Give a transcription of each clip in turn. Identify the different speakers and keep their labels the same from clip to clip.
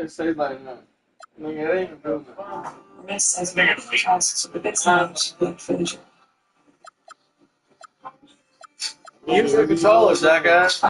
Speaker 1: Say like that. Nigga, it ain't doing that.
Speaker 2: Miss as many chances with the times good finish.
Speaker 1: Use the controller, jackass.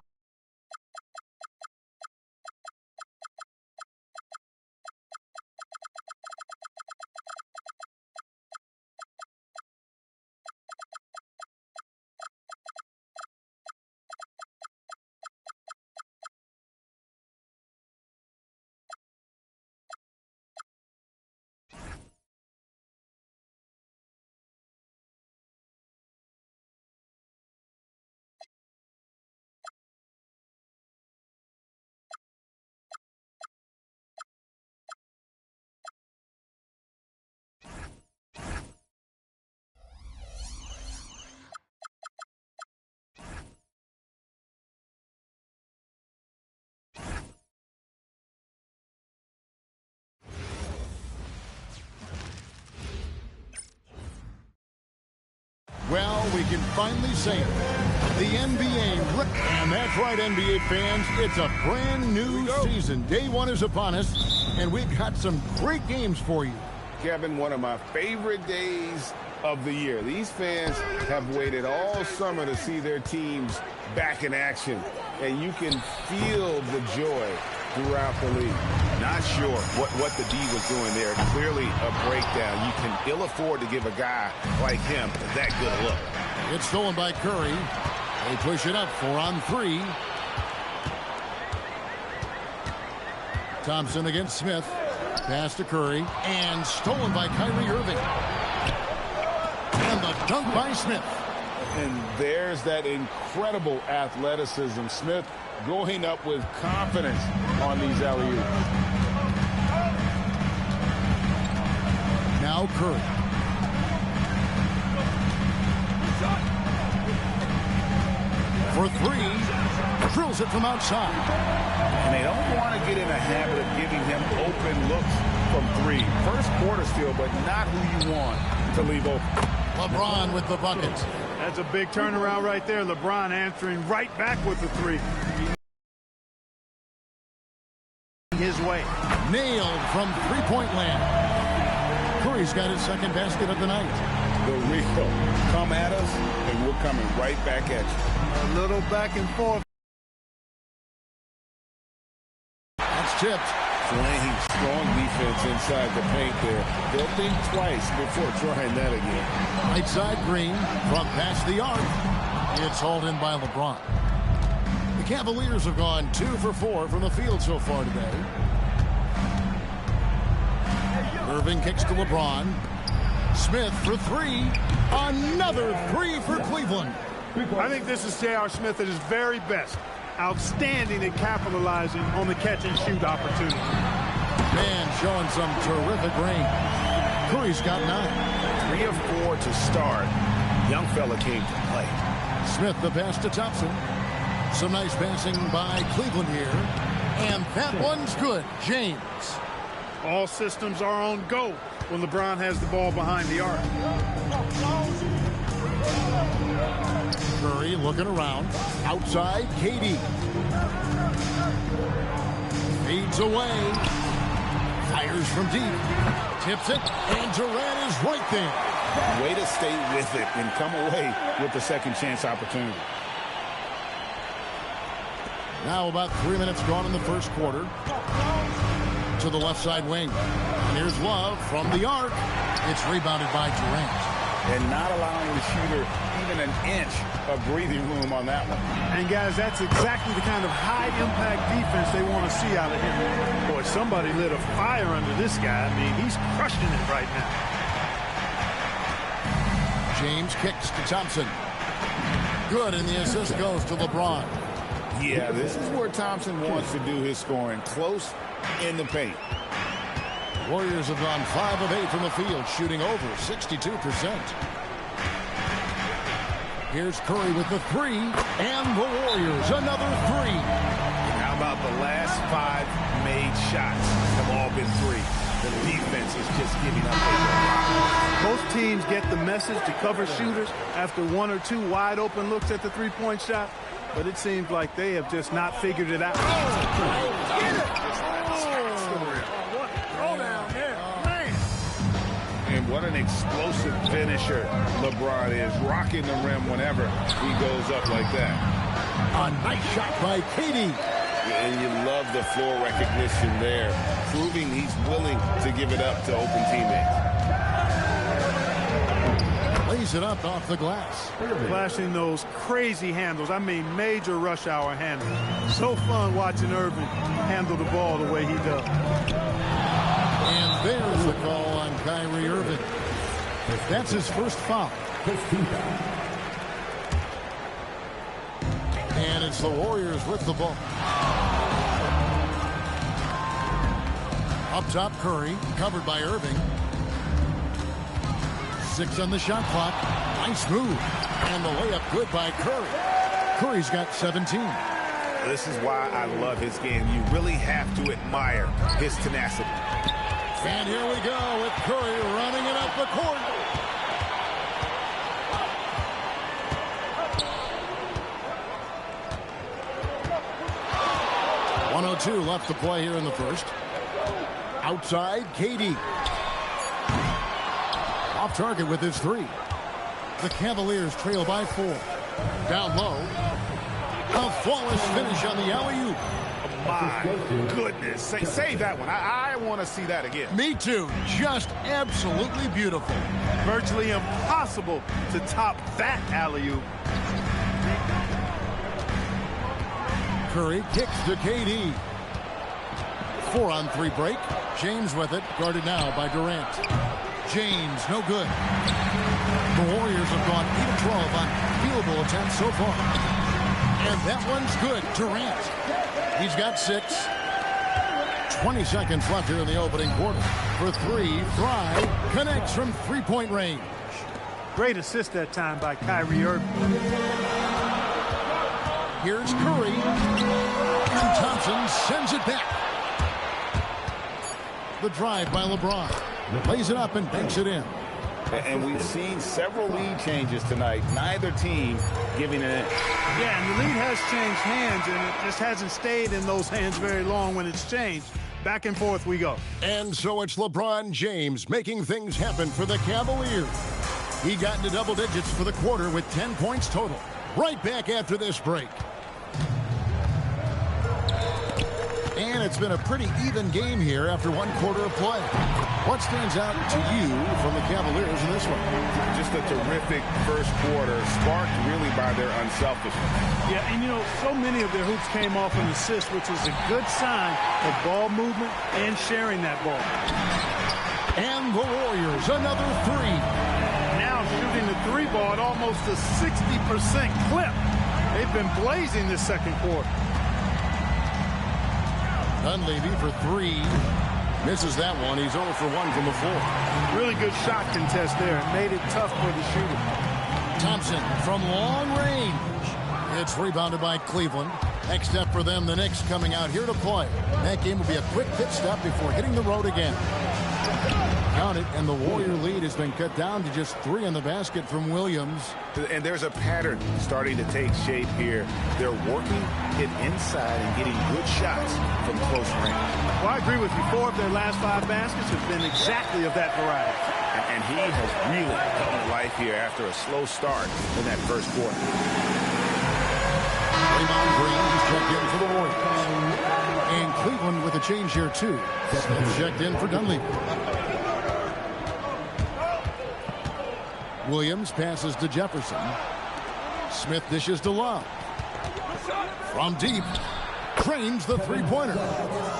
Speaker 3: Well, we can finally say it. The NBA, and that's right, NBA fans, it's a brand new season. Day one is upon us, and we've got some great games for you.
Speaker 4: Kevin, one of my favorite days of the year. These fans have waited all summer to see their teams back in action, and you can feel the joy throughout the league.
Speaker 5: Not sure what the D was doing there. Clearly a breakdown. You can ill afford to give a guy like him that good a look.
Speaker 3: It's stolen by Curry. They push it up 4-on-3. Thompson against Smith. Pass to Curry. And stolen by Kyrie Irving. And the dunk by Smith.
Speaker 4: And there's that incredible athleticism. Smith going up with confidence on these alley-oops.
Speaker 3: Now Curry. For three. Drills it from outside.
Speaker 4: And they don't want to get in a habit of giving him open looks from three. First quarter still, but not who you want to leave open.
Speaker 3: LeBron with the bucket.
Speaker 6: That's a big turnaround right there. LeBron answering right back with the three. His way.
Speaker 3: Nailed from three-point land. Curry's got his second basket of the night.
Speaker 4: The real come at us, and we're coming right back at you.
Speaker 6: A little back and forth.
Speaker 3: That's tipped.
Speaker 4: Playing strong defense inside the paint there. They'll think twice before trying that again.
Speaker 3: Right side Green from past the arc. It's hauled in by LeBron. The Cavaliers have gone 2 for 4 from the field so far today. Irving kicks to LeBron. Smith for three. Another three for Cleveland.
Speaker 6: I think this is J.R. Smith at his very best. Outstanding at capitalizing on the catch-and-shoot opportunity.
Speaker 3: Man showing some terrific range. Curry's got 9.
Speaker 5: 3 of 4 to start. Young fella came to play.
Speaker 3: Smith the pass to Thompson. Some nice passing by Cleveland here. And that one's good. James.
Speaker 6: All systems are on go when LeBron has the ball behind the arc.
Speaker 3: Curry looking around. Outside, KD. Fades away. Fires from deep. Tips it, and Durant is right there.
Speaker 4: Way to stay with it and come away with the second chance opportunity.
Speaker 3: Now about 3 minutes gone in the first quarter. To the left side wing. And here's Love from the arc. It's rebounded by Durant.
Speaker 4: And not allowing the shooter even an inch of breathing room on that one.
Speaker 6: And, guys, that's exactly the kind of high-impact defense they want to see out of him. Boy, somebody lit a fire under this guy. I mean, he's crushing it right now.
Speaker 3: James kicks to Thompson. Good, and the assist goes to LeBron.
Speaker 4: Yeah, this is where Thompson wants to do his scoring. Close in the paint.
Speaker 3: Warriors have gone 5 of 8 from the field, shooting over 62%. Here's Curry with the three, and the Warriors another three.
Speaker 5: How about the last 5 made shots have all been 3. The defense is just giving up.
Speaker 6: Most teams get the message to cover shooters after 1 or 2 wide open looks at the three-point shot, but it seems like they have just not figured it out.
Speaker 4: What an explosive finisher LeBron is, rocking the rim whenever he goes up like that.
Speaker 3: A nice shot by KD.
Speaker 4: And you love the floor recognition there, proving he's willing to give it up to open teammates.
Speaker 3: Lays it up off the glass.
Speaker 6: Flashing those crazy handles. I mean, major rush hour handles. So fun watching Irving handle the ball the way he does.
Speaker 3: And there's the call on Kyrie Irving. That's his first foul. And it's the Warriors with the ball. Up top, Curry, covered by Irving. 6 on the shot clock. Nice move. And the layup good by Curry. Curry's got 17.
Speaker 4: This is why I love his game. You really have to admire his tenacity.
Speaker 3: And here we go with Curry running it up the court. .102 left to play here in the first. Outside, KD. Off target with his 3. The Cavaliers trail by 4. Down low. A flawless finish on the alley-oop.
Speaker 4: My goodness. Save that one. I want to see that again.
Speaker 3: Me too. Just absolutely beautiful.
Speaker 6: Virtually impossible to top that alley-oop.
Speaker 3: Curry kicks to KD. 4-on-3 break. James with it. Guarded now by Durant. James, no good. The Warriors have gone 8 of 12 on field goal attempts so far. And that one's good. Durant. He's got 6. 20 seconds left here in the opening quarter. For 3, Fry connects from three-point range.
Speaker 6: Great assist that time by Kyrie Irving.
Speaker 3: Here's Curry. And Thompson sends it back. The drive by LeBron. Lays it up and banks it in.
Speaker 4: And we've seen several lead changes tonight. Neither team giving it in.
Speaker 6: Yeah, and the lead has changed hands, and it just hasn't stayed in those hands very long when it's changed. Back and forth we go.
Speaker 3: And so it's LeBron James making things happen for the Cavaliers. He got into double digits for the quarter with 10 points total. Right back after this break. And it's been a pretty even game here after 1 quarter of play. What stands out to you from the Cavaliers in this one?
Speaker 4: Just a terrific first quarter, sparked really by their unselfishness.
Speaker 6: Yeah, and you know, so many of their hoops came off an assist, which is a good sign of ball movement and sharing that ball.
Speaker 3: And the Warriors, another 3.
Speaker 6: Now shooting the 3 ball at almost a 60% clip. They've been blazing this second quarter.
Speaker 3: Dunleavy for 3. Misses that one. He's 0 for 1 from the floor.
Speaker 6: Really good shot contest there. It made it tough for the shooter.
Speaker 3: Thompson from long range. It's rebounded by Cleveland. Next step for them, the Knicks coming out here to play. That game will be a quick pit stop before hitting the road again. Count it, and the Warrior lead has been cut down to just 3 on the basket from Williams.
Speaker 4: And there's a pattern starting to take shape here. They're working it inside and getting good shots from close range.
Speaker 6: Well, I agree with you. 4 of their last 5 baskets have been exactly of that variety.
Speaker 4: And he has really come to life here after a slow start in that first quarter.
Speaker 3: Draymond Green is checked in for the Warriors. And Cleveland with a change here, too. Smith checked in for Dunleavy. Williams passes to Jefferson. Smith dishes to Love. From deep, trains the three-pointer.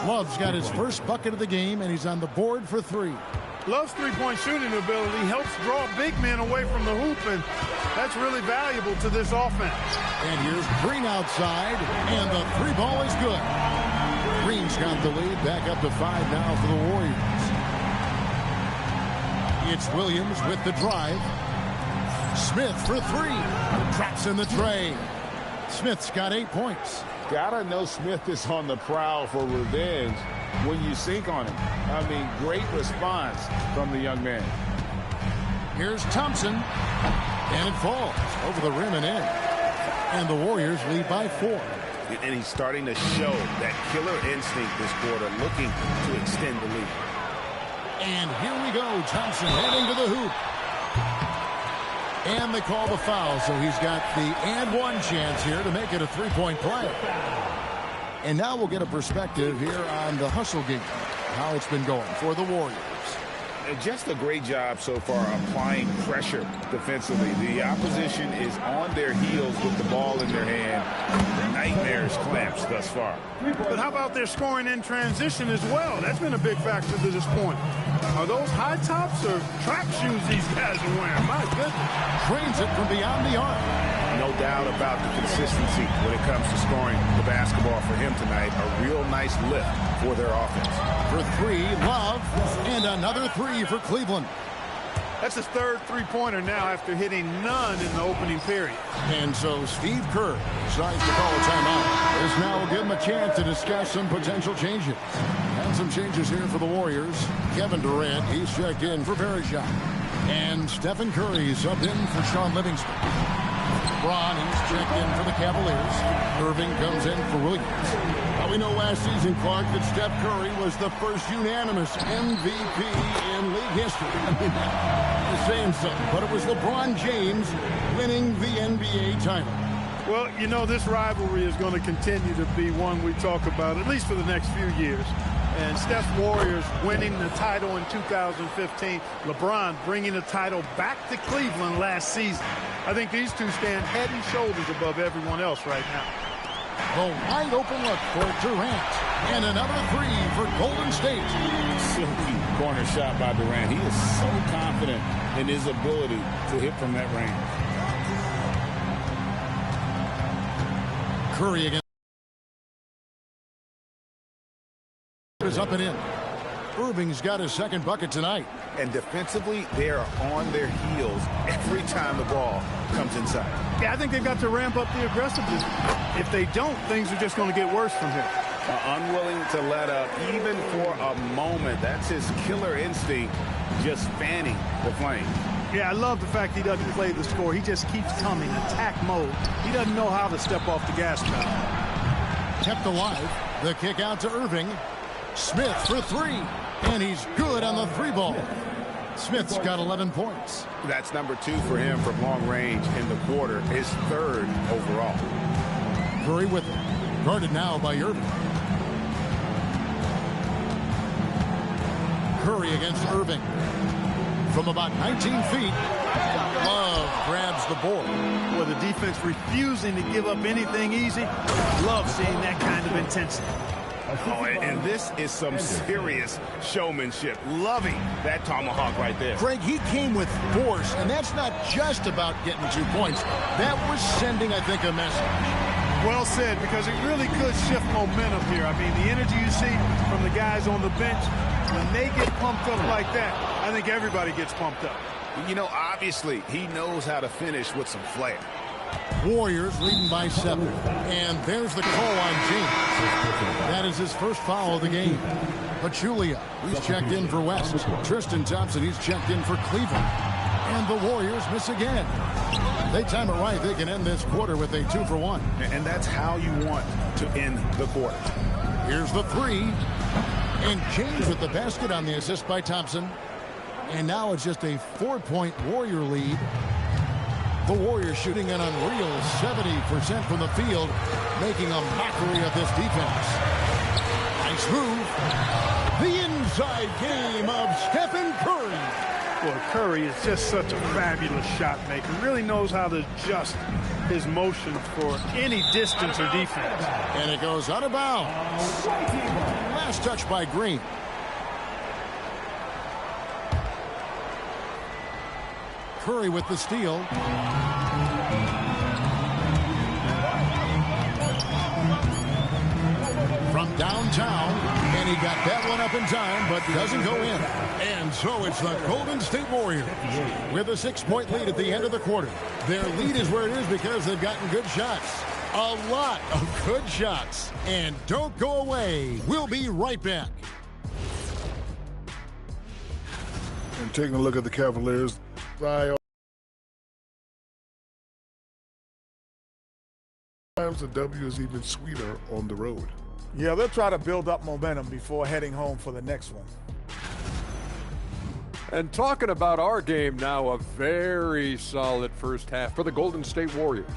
Speaker 3: Love's got his first bucket of the game, and he's on the board for 3.
Speaker 6: Love's three-point shooting ability helps draw big men away from the hoop, and that's really valuable to this offense.
Speaker 3: And here's Green outside, and the 3 ball is good. Green's got the lead, back up to 5 now for the Warriors. It's Williams with the drive. Smith for 3. Traps in the tray. Smith's got 8 points.
Speaker 4: Gotta know Smith is on the prowl for revenge when you sink on him. I mean, great response from the young man.
Speaker 3: Here's Thompson. And it falls over the rim and in. And the Warriors lead by 4.
Speaker 4: And he's starting to show that killer instinct this quarter, looking to extend the lead.
Speaker 3: And here we go. Thompson heading to the hoop. And they call the foul, so he's got the and one chance here to make it a three-point play. And now we'll get a perspective here on the hustle game, how it's been going for the Warriors.
Speaker 5: Just a great job so far applying pressure defensively. The opposition is on their heels with the ball in their hand. Nightmares clamps thus far.
Speaker 6: But how about their scoring in transition as well? That's been a big factor to this point. Are those high tops or track shoes these guys are wearing? My goodness.
Speaker 3: Trains it from beyond the arc.
Speaker 5: No doubt about the consistency when it comes to scoring the basketball for him tonight. A real nice lift for their offense.
Speaker 3: For three, Love, and another three for Cleveland.
Speaker 6: That's his third three-pointer now after hitting none in the opening period.
Speaker 3: And so Steve Kerr decides to call a timeout. This now will give him a chance to discuss some potential changes. And some changes here for the Warriors. Kevin Durant, he's checked in for Baruchel. And Stephen Curry subbed in for Sean Livingston. LeBron, he's checked in for the Cavaliers. Irving comes in for Williams. Now we know last season, Clark, that Steph Curry was the first unanimous MVP in league history. I mean, you're saying something, but it was LeBron James winning the NBA title.
Speaker 6: Well, you know, this rivalry is going to continue to be one we talk about, at least for the next few years. And Steph's Warriors winning the title in 2015. LeBron bringing the title back to Cleveland last season. I think these two stand head and shoulders above everyone else right now.
Speaker 3: A wide open look for Durant. And another three for Golden State.
Speaker 5: Silky corner shot by Durant. He is so confident in his ability to hit from that range.
Speaker 3: Curry again. Is up and in. Irving's got his second bucket tonight.
Speaker 5: And defensively, they are on their heels every time the ball comes inside.
Speaker 6: Yeah, I think they've got to ramp up the aggressiveness. If they don't, things are just going to get worse from here.
Speaker 5: Unwilling to let up even for a moment. That's his killer instinct, just fanning the flame.
Speaker 6: Yeah, I love the fact he doesn't play the score. He just keeps coming, attack mode. He doesn't know how to step off the gas pedal.
Speaker 3: Kept alive. The kick out to Irving. Smith for three. And he's good on the three ball. Smith's got 11 points.
Speaker 5: That's number 2 for him from long range in the quarter. His third overall.
Speaker 3: Curry with it. Guarded now by Irving. Curry against Irving. From about 19 feet, Love grabs the board.
Speaker 6: Well, the defense refusing to give up anything easy. Love seeing that kind of intensity.
Speaker 5: Oh, and this is some serious showmanship. Loving that tomahawk right there.
Speaker 3: Greg, he came with force, and that's not just about getting 2 points. That was sending, I think, a message.
Speaker 6: Well said, because it really could shift momentum here. I mean, the energy you see from the guys on the bench, when they get pumped up like that, I think everybody gets pumped up.
Speaker 5: You know, obviously, he knows how to finish with some flair.
Speaker 3: Warriors leading by 7. And there's the call on James. That is his first foul of the game. Pachulia, he's checked in for West. Tristan Thompson, he's checked in for Cleveland. And the Warriors miss again. They time it right. They can end this quarter with a 2-for-1.
Speaker 5: And that's how you want to end the quarter.
Speaker 3: Here's the three. And James with the basket on the assist by Thompson. And now it's just a 4-point Warrior lead. The Warriors shooting an unreal 70% from the field, making a mockery of this defense. Nice move. The inside game of Stephen Curry.
Speaker 6: Well, Curry is just such a fabulous shot maker. Really knows how to adjust his motion for any distance or defense.
Speaker 3: And it goes out of bounds. Last touch by Green. Curry with the steal. From downtown, and he got that one up in time, but doesn't go in. And so it's the Golden State Warriors with a 6-point lead at the end of the quarter. Their lead is where it is because they've gotten good shots. A lot of good shots. And don't go away. We'll be right back.
Speaker 7: And taking a look at the Cavaliers, sometimes the W is even sweeter on the road.
Speaker 8: Yeah, they'll try to build up momentum before heading home for the next one. And talking about our game now, a very solid first half for the Golden State Warriors.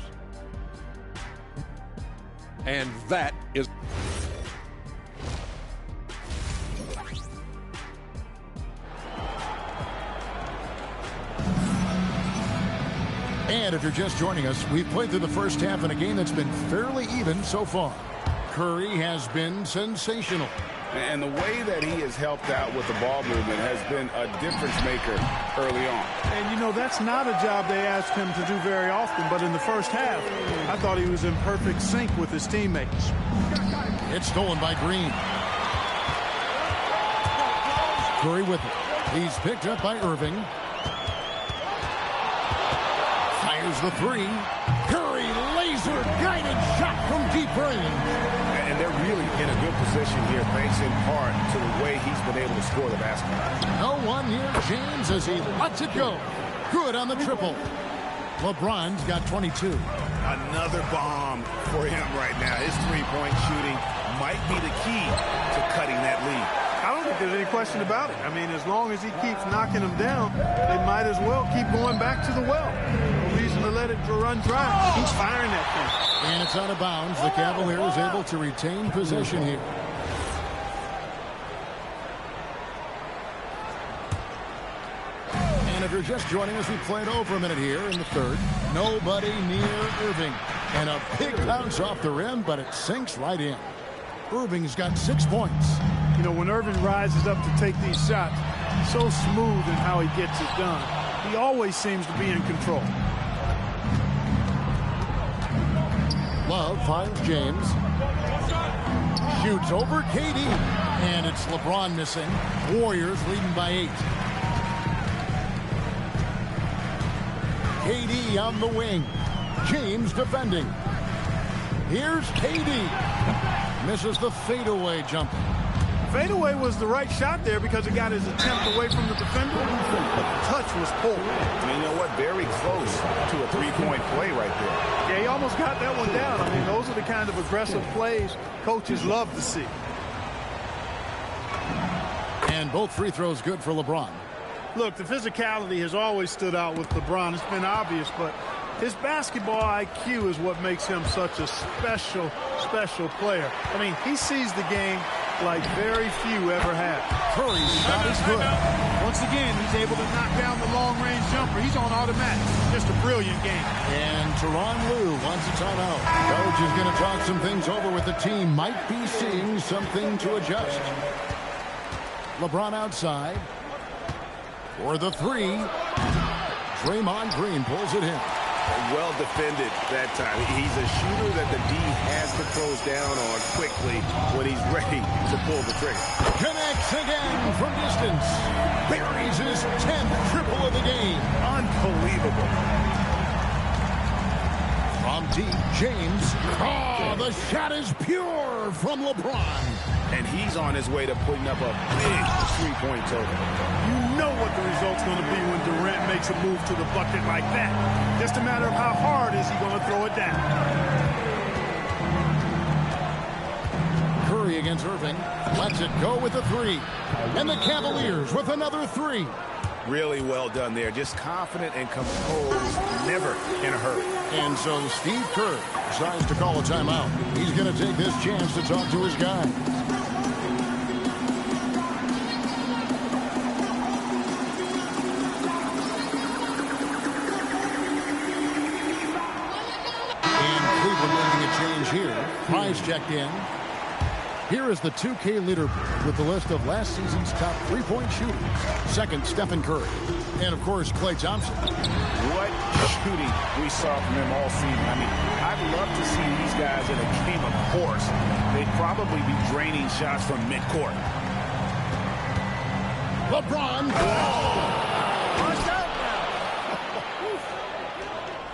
Speaker 8: And that is...
Speaker 3: And if you're just joining us, we've played through the first half in a game that's been fairly even so far. Curry has been sensational.
Speaker 5: And the way that he has helped out with the ball movement has been a difference maker early on.
Speaker 6: And, you know, that's not a job they asked him to do very often, but in the first half, I thought he was in perfect sync with his teammates.
Speaker 3: It's stolen by Green. Curry with it. He's picked up by Irving. Fires the three. Curry, laser-guided shot from deep range.
Speaker 5: And they're really in a good position here, thanks in part to the way he's been able to score the basketball.
Speaker 3: No one near James as he lets it go. Good on the triple. LeBron's got 22.
Speaker 5: Another bomb for him right now. His three-point shooting might be the key to cutting that lead.
Speaker 6: I don't think there's any question about it. I mean, as long as he keeps knocking them down, they might as well keep going back to the well. No reason to let it run dry. Keep firing that thing.
Speaker 3: And it's out of bounds. The Cavaliers able to retain possession here. And if you're just joining us, we played over a minute here in the third. Nobody near Irving. And a big bounce off the rim, but it sinks right in. Irving's got 6 points.
Speaker 6: You know, when Irving rises up to take these shots, so smooth in how he gets it done. He always seems to be in control.
Speaker 3: Love finds James. Shoots over KD. And it's LeBron missing. Warriors leading by 8. KD on the wing. James defending. Here's KD. Misses the fadeaway jumper.
Speaker 6: Fadeaway was the right shot there because it got his attempt away from the defender. But the touch was poor.
Speaker 5: And you know what? Very close to a three-point play right there.
Speaker 6: Yeah, he almost got that one down. I mean, those are the kind of aggressive plays coaches love to see.
Speaker 3: And both free throws good for LeBron.
Speaker 6: Look, the physicality has always stood out with LeBron. It's been obvious, but his basketball IQ is what makes him such a special player. I mean, he sees the game like very few ever have.
Speaker 3: Curry's shot is good.
Speaker 6: Once again, he's able to knock down the long-range jumper. He's on automatic. Just a brilliant game.
Speaker 3: And Tyronn Lue wants a timeout. Coach is going to talk some things over with the team. Might be seeing something to adjust. LeBron outside. For the three. Draymond Green pulls it in.
Speaker 5: Well defended that time. He's a shooter that the D has to close down on quickly when he's ready to pull the trigger.
Speaker 3: Connects again from distance. Buries his 10th triple of the game.
Speaker 5: Unbelievable.
Speaker 3: From deep, James. Oh, the shot is pure from LeBron.
Speaker 5: And he's on his way to putting up a big three-point total.
Speaker 6: You know what the result's going to be when Durant makes a move to the bucket like that. Just a matter of how hard is he going to throw it down.
Speaker 3: Curry against Irving. Lets it go with a three. And the Cavaliers with another three.
Speaker 5: Really well done there. Just confident and composed, never in a hurry.
Speaker 3: And so Steve Kerr decides to call a timeout. He's going to take this chance to talk to his guy. And Cleveland making a change here. Price checked in. Here is the 2K leaderboard with the list of last season's top three-point shooters. Second, Stephen Curry. And, of course, Klay Thompson.
Speaker 5: What shooting we saw from him all season. I mean, I'd love to see these guys in a game of course. They'd probably be draining shots from midcourt.
Speaker 3: LeBron.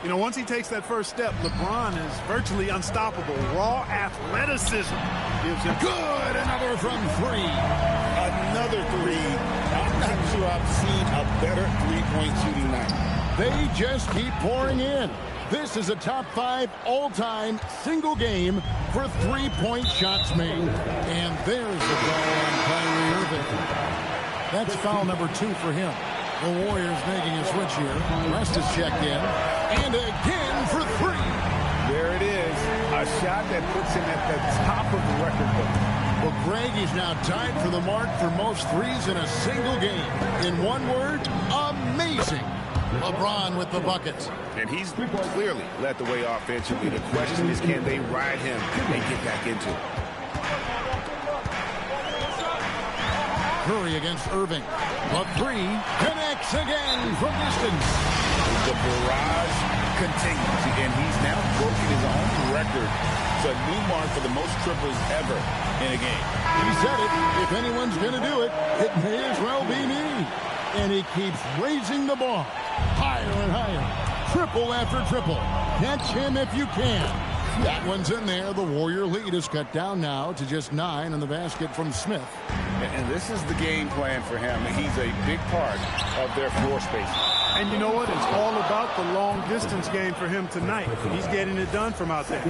Speaker 6: You know, once he takes that first step, LeBron is virtually unstoppable. Raw athleticism gives him.
Speaker 3: Good. Another from three.
Speaker 5: Another three. I'm not sure I've seen a better three-point shooting night.
Speaker 3: They just keep pouring in. This is a top 5 all-time single game for three-point shots made. And there's the ball on Kyrie Irving. That's foul number 2 for him. The Warriors making a switch here. West is checked in. And again for 3.
Speaker 4: There it is. A shot that puts him at the top of the record book.
Speaker 3: Well, Greg is now tied for the mark for most threes in a single game. In one word, amazing. LeBron with the buckets.
Speaker 4: And he's clearly led the way offensively. The question is, can they ride him and get back into it?
Speaker 3: Curry against Irving. A 3 connects again from distance.
Speaker 4: The barrage continues, and he's now broken his own record. It's a new mark for the most triples ever in a game.
Speaker 3: He said it. If anyone's going to do it, it may as well be me. And he keeps raising the ball. Higher and higher. Triple after triple. Catch him if you can. That one's in there. The Warrior lead is cut down now to just 9 in the basket from Smith.
Speaker 4: And this is the game plan for him. He's a big part of their floor space.
Speaker 6: And you know what? It's all about the long distance game for him tonight. He's getting it done from out there.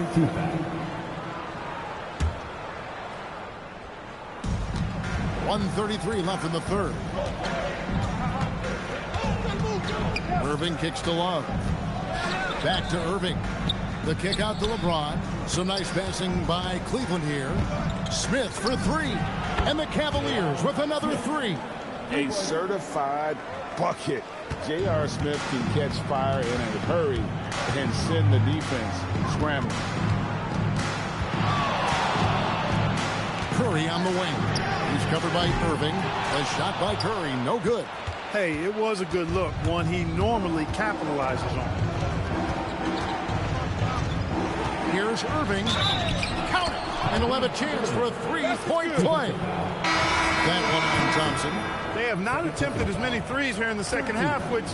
Speaker 3: .133 left in the third. Irving kicks to Love. Back to Irving. The kick out to LeBron. Some nice passing by Cleveland here. Smith for 3. And the Cavaliers with another 3.
Speaker 4: A certified bucket. J.R. Smith can catch fire in a hurry and send the defense scrambling.
Speaker 3: Curry on the wing. He's covered by Irving. A shot by Curry. No good.
Speaker 6: Hey, it was a good look. One he normally capitalizes on.
Speaker 3: Here's Irving. Count it. And he'll have a chance for a 3-point play. That one on Thompson.
Speaker 6: They have not attempted as many threes here in the second half, which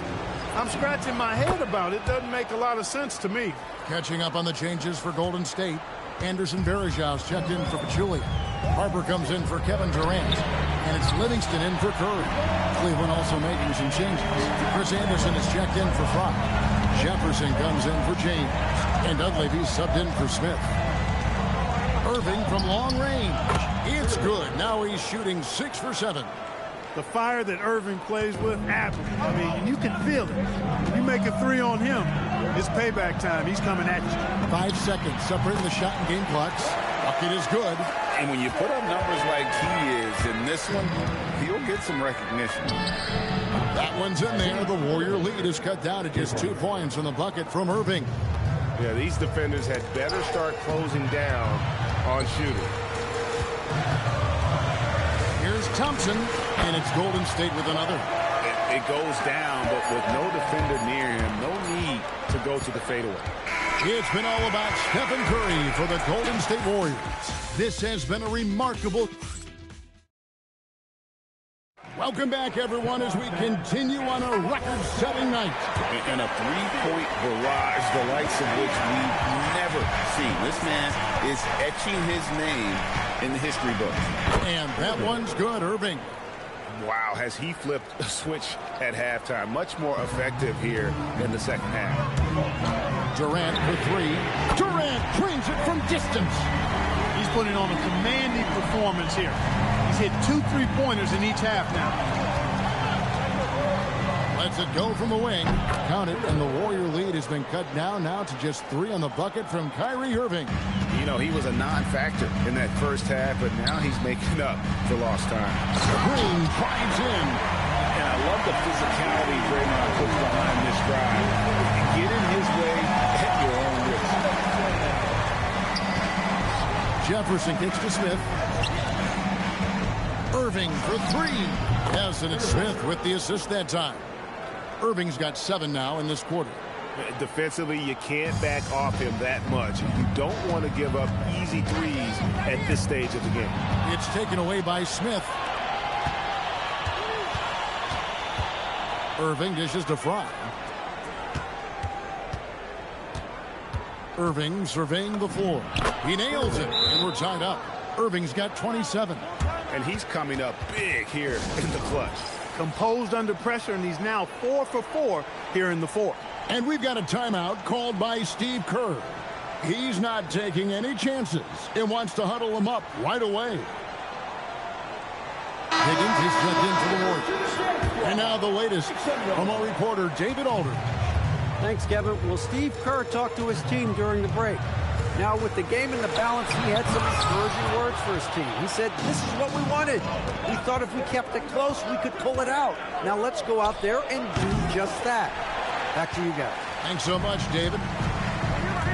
Speaker 6: I'm scratching my head about. It doesn't make a lot of sense to me.
Speaker 3: Catching up on the changes for Golden State. Anderson Varejão's checked in for Pachulia. Harper comes in for Kevin Durant. And it's Livingston in for Curry. Cleveland also making some changes. Chris Anderson is checked in for Fry. Jefferson comes in for James. And Dunleavy's subbed in for Smith. Irving from long range. It's good. Now he's shooting 6 for 7.
Speaker 6: The fire that Irving plays with, I mean, you can feel it. You make a 3 on him, it's payback time. He's coming at you.
Speaker 3: 5 seconds separating the shot and game clocks. Bucket is good.
Speaker 4: And when you put up numbers like he is in this one, he'll get some recognition.
Speaker 3: That one's in there. The Warrior lead is cut down to just 2 points on the bucket from Irving.
Speaker 4: Yeah, these defenders had better start closing down on shooting.
Speaker 3: Here's Thompson, and it's Golden State with another.
Speaker 4: It goes down, but with no defender near him, no need to go to the fadeaway.
Speaker 3: It's been all about Stephen Curry for the Golden State Warriors. This has been a remarkable... Welcome back, everyone, as we continue on a record-setting night.
Speaker 4: And a 3-point barrage, the likes of which we've never seen. This man is etching his name in the history books.
Speaker 3: And that one's good, Irving.
Speaker 4: Wow, has he flipped a switch at halftime. Much more effective here in the second half.
Speaker 3: Durant for 3. Durant trains it from distance.
Speaker 6: He's putting on a commanding performance here. He's hit 2 3-pointers in each half now.
Speaker 3: Lets it go from the wing. Count it, and the Warrior lead has been cut down now to just 3 on the bucket from Kyrie Irving.
Speaker 4: You know, he was a non-factor in that first half, but now he's making up for lost time.
Speaker 3: Green drives in.
Speaker 4: And I love the physicality Draymond puts behind this drive. Get in his way at your own risk.
Speaker 3: Jefferson kicks to Smith. Irving for 3. Yes, and it's Smith with the assist that time. Irving's got 7 now in this quarter.
Speaker 4: Defensively, you can't back off him that much. You don't want to give up easy threes at this stage of the game.
Speaker 3: It's taken away by Smith. Irving dishes to Fry. Irving surveying the floor. He nails it, and we're tied up. Irving's got 27.
Speaker 4: And he's coming up big here in the clutch.
Speaker 6: Composed under pressure, and he's now 4 for 4 here in the fourth.
Speaker 3: And we've got a timeout called by Steve Kerr. He's not taking any chances and wants to huddle him up right away. Higgins He's checked in for the Warriors. And now the latest from our reporter, David Alder.
Speaker 9: Thanks, Kevin. Well, Steve Kerr talked to his team during the break. Now, with the game in the balance, he had some encouraging words for his team. He said, this is what we wanted. We thought if we kept it close, we could pull it out. Now, let's go out there and do just that. Back to you guys.
Speaker 3: Thanks so much, David.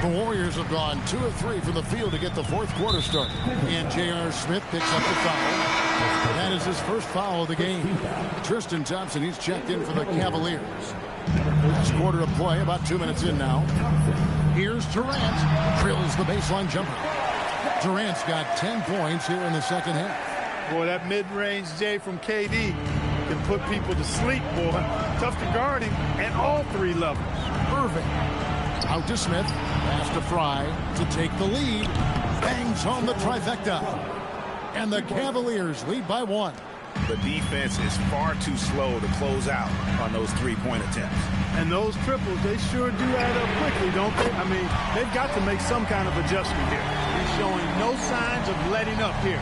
Speaker 3: The Warriors have gone 2 of 3 from the field to get the fourth quarter started. And J.R. Smith picks up the foul. That is his first foul of the game. Tristan Thompson, he's checked in for the Cavaliers. Last quarter of play, about 2 minutes in now. Here's Durant. Drills the baseline jumper. Durant's got 10 points here in the second half.
Speaker 6: Boy, that mid-range J from KD can put people to sleep, boy. Tough to guard him at all 3 levels.
Speaker 3: Irving. Out to Smith. Pass to Fry to take the lead. Bangs home the trifecta. And the Cavaliers lead by 1.
Speaker 5: The defense is far too slow to close out on those 3-point attempts.
Speaker 6: And those triples, they sure do add up quickly, don't they? I mean, they've got to make some kind of adjustment here. He's showing no signs of letting up here.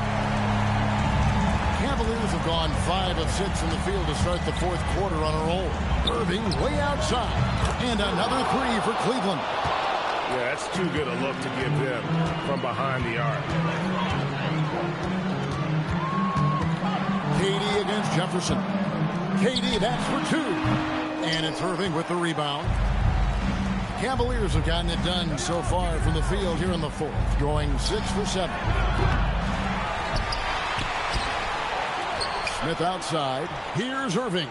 Speaker 3: Cavaliers have gone 5 of 6 in the field to start the fourth quarter on a roll. Irving way outside. And another 3 for Cleveland.
Speaker 4: Yeah, that's too good a look to give them from behind the arc.
Speaker 3: KD against Jefferson. KD, that's for 2. And it's Irving with the rebound. Cavaliers have gotten it done so far from the field here in the fourth, going 6 for 7. Smith outside. Here's Irving.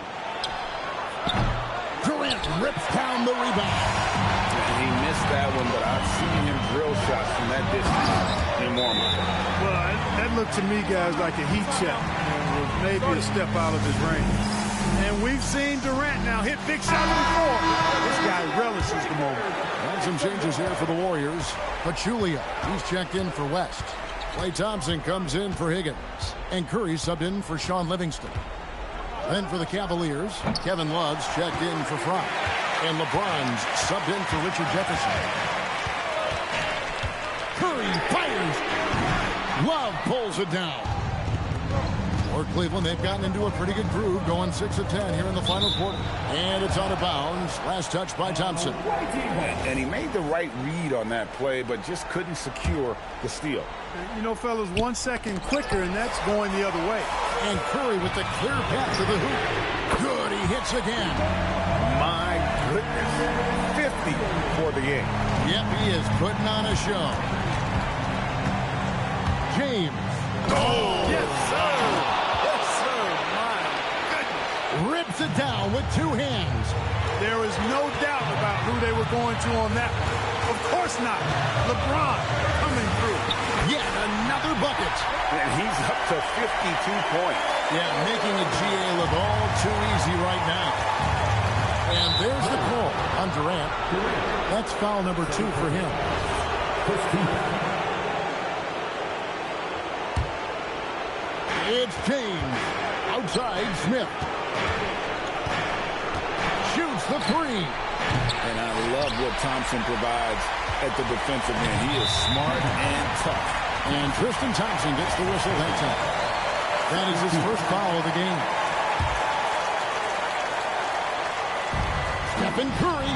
Speaker 3: Durant rips down the rebound.
Speaker 5: He missed that one, but I've seen him drill shots from that distance in warm-up.
Speaker 6: Well, that looked to me, guys, like a heat check. Maybe a step out of his range. And we've seen Durant now hit big shots before. This guy relishes the moment.
Speaker 3: And some changes here for the Warriors. Pachulia, he's checked in for West. Klay Thompson comes in for Higgins. And Curry subbed in for Sean Livingston. Then for the Cavaliers, Kevin Love's checked in for Fry. And LeBron's subbed in for Richard Jefferson. Curry fires. Love pulls it down. For Cleveland, they've gotten into a pretty good groove, going 6 of 10 here in the final quarter. And it's out of bounds. Last touch by Thompson.
Speaker 5: And he made the right read on that play, but just couldn't secure the steal.
Speaker 6: You know, fellas, 1 second quicker, and that's going the other way.
Speaker 3: And Curry with the clear path to the hoop. Good, he hits again.
Speaker 5: My goodness. 50 for the game.
Speaker 3: Yep, he is putting on a show. James.
Speaker 6: Oh, yes, sir. Yes, sir. My goodness.
Speaker 3: Rips it down with 2 hands.
Speaker 6: There is no doubt about who they were going to on that one. Of course not. LeBron coming through.
Speaker 3: Yet another bucket.
Speaker 5: And he's up to 52 points.
Speaker 3: Yeah, making a GA look all too easy right now. And there's the call on Durant. That's foul number 2 for him. It's James. Outside, Smith. Shoots the 3.
Speaker 5: And I love what Thompson provides at the defensive end. He is smart and tough.
Speaker 3: And Tristan Thompson gets the whistle that time. That is his first foul of the game. Stephen Curry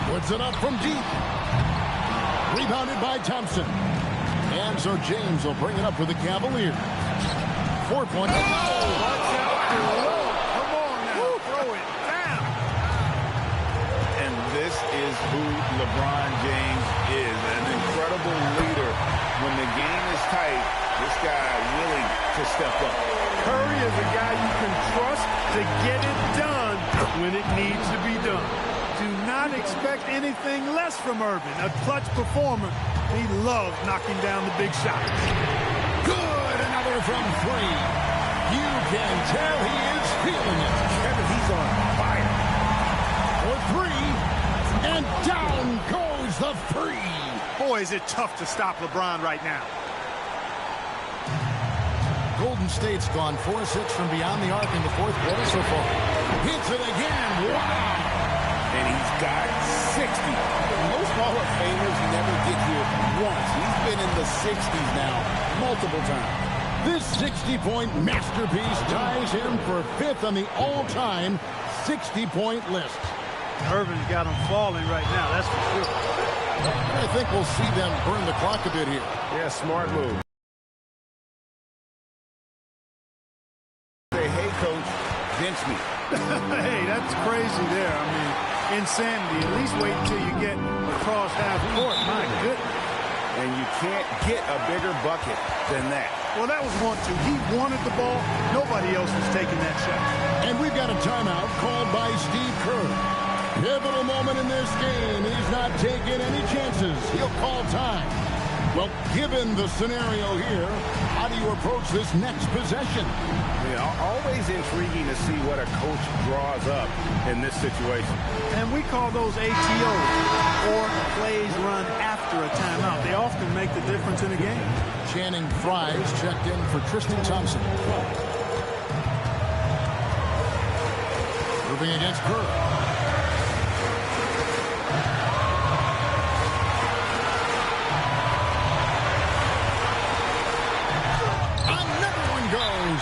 Speaker 3: puts it up from deep. Rebounded by Thompson. And so James will bring it up for the Cavaliers. 4-point.
Speaker 6: Watch out. Come on now. Throw it down.
Speaker 5: And this is who LeBron James is. An incredible leader. When the game is tight, this guy willing to step up.
Speaker 6: Curry is a guy you can trust to get it done when it needs to be done. Do not expect anything less from Irving. A clutch performer. He loves knocking down the big shots.
Speaker 3: Good. Another from 3. You can tell he is feeling it.
Speaker 5: Kevin, he's on fire.
Speaker 3: For 3. And down goes the 3.
Speaker 6: Boy, is it tough to stop LeBron right now.
Speaker 3: Golden State's gone 4-6 from beyond the arc in the fourth quarter so far. Hits it again. Wow.
Speaker 5: And he's got 60. Most Hall of Famers never get here once. He's been in the 60s now multiple times.
Speaker 3: This 60-point masterpiece ties him for 5th on the all-time 60-point list.
Speaker 6: Irvin's got him falling right now, that's for sure.
Speaker 3: I think we'll see them burn the clock a bit here.
Speaker 4: Yeah, smart move. Say, hey, coach, bench me.
Speaker 6: Hey, that's crazy there. I mean, insanity. At least wait until you get across half court. My goodness.
Speaker 4: And you can't get a bigger bucket than that.
Speaker 6: Well, that was 1-2. He wanted the ball. Nobody else was taking that shot.
Speaker 3: And we've got a timeout called by Steve Kerr. Pivotal moment in this game. He's not taking any chances. He'll call time. Well, given the scenario here, how do you approach this next possession?
Speaker 4: Yeah, always intriguing to see what a coach draws up in this situation.
Speaker 6: And we call those ATOs, or plays run after a timeout. They often make the difference in a game.
Speaker 3: Channing Frye's checked in for Tristan Thompson. Moving against Kerr.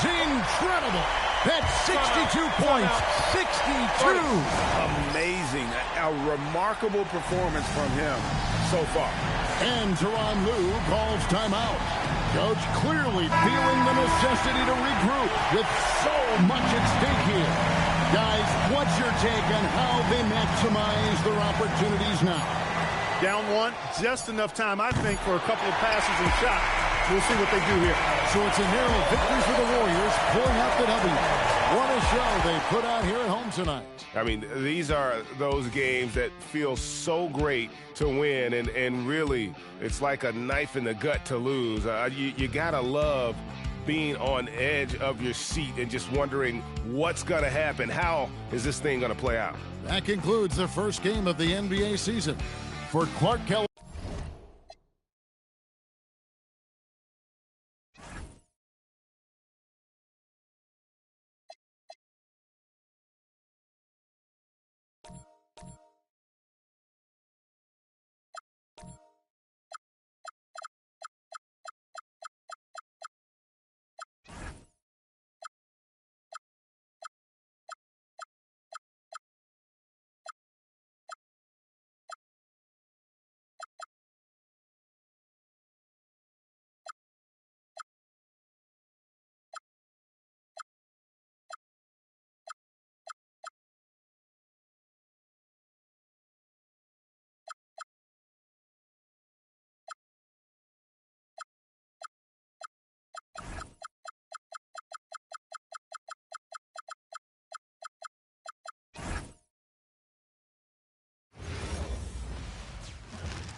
Speaker 3: Incredible. That's 62 points. 62.
Speaker 4: Amazing. A remarkable performance from him so far.
Speaker 3: And Tyronn Lue calls timeout. Coach clearly feeling the necessity to regroup with so much at stake here. Guys, what's your take on how they maximize their opportunities now?
Speaker 6: Down one, just enough time, I think, for a couple of passes and shots. We'll see what they do here.
Speaker 3: So it's a narrow victory for the Warriors, pulling out the W. What a show they put out here at home tonight.
Speaker 4: I mean, these are those games that feel so great to win, and really, it's like a knife in the gut to lose. You got to love being on edge of your seat and just wondering what's going to happen. How is this thing going to play out?
Speaker 3: That concludes the first game of the NBA season. For Clark Kelly.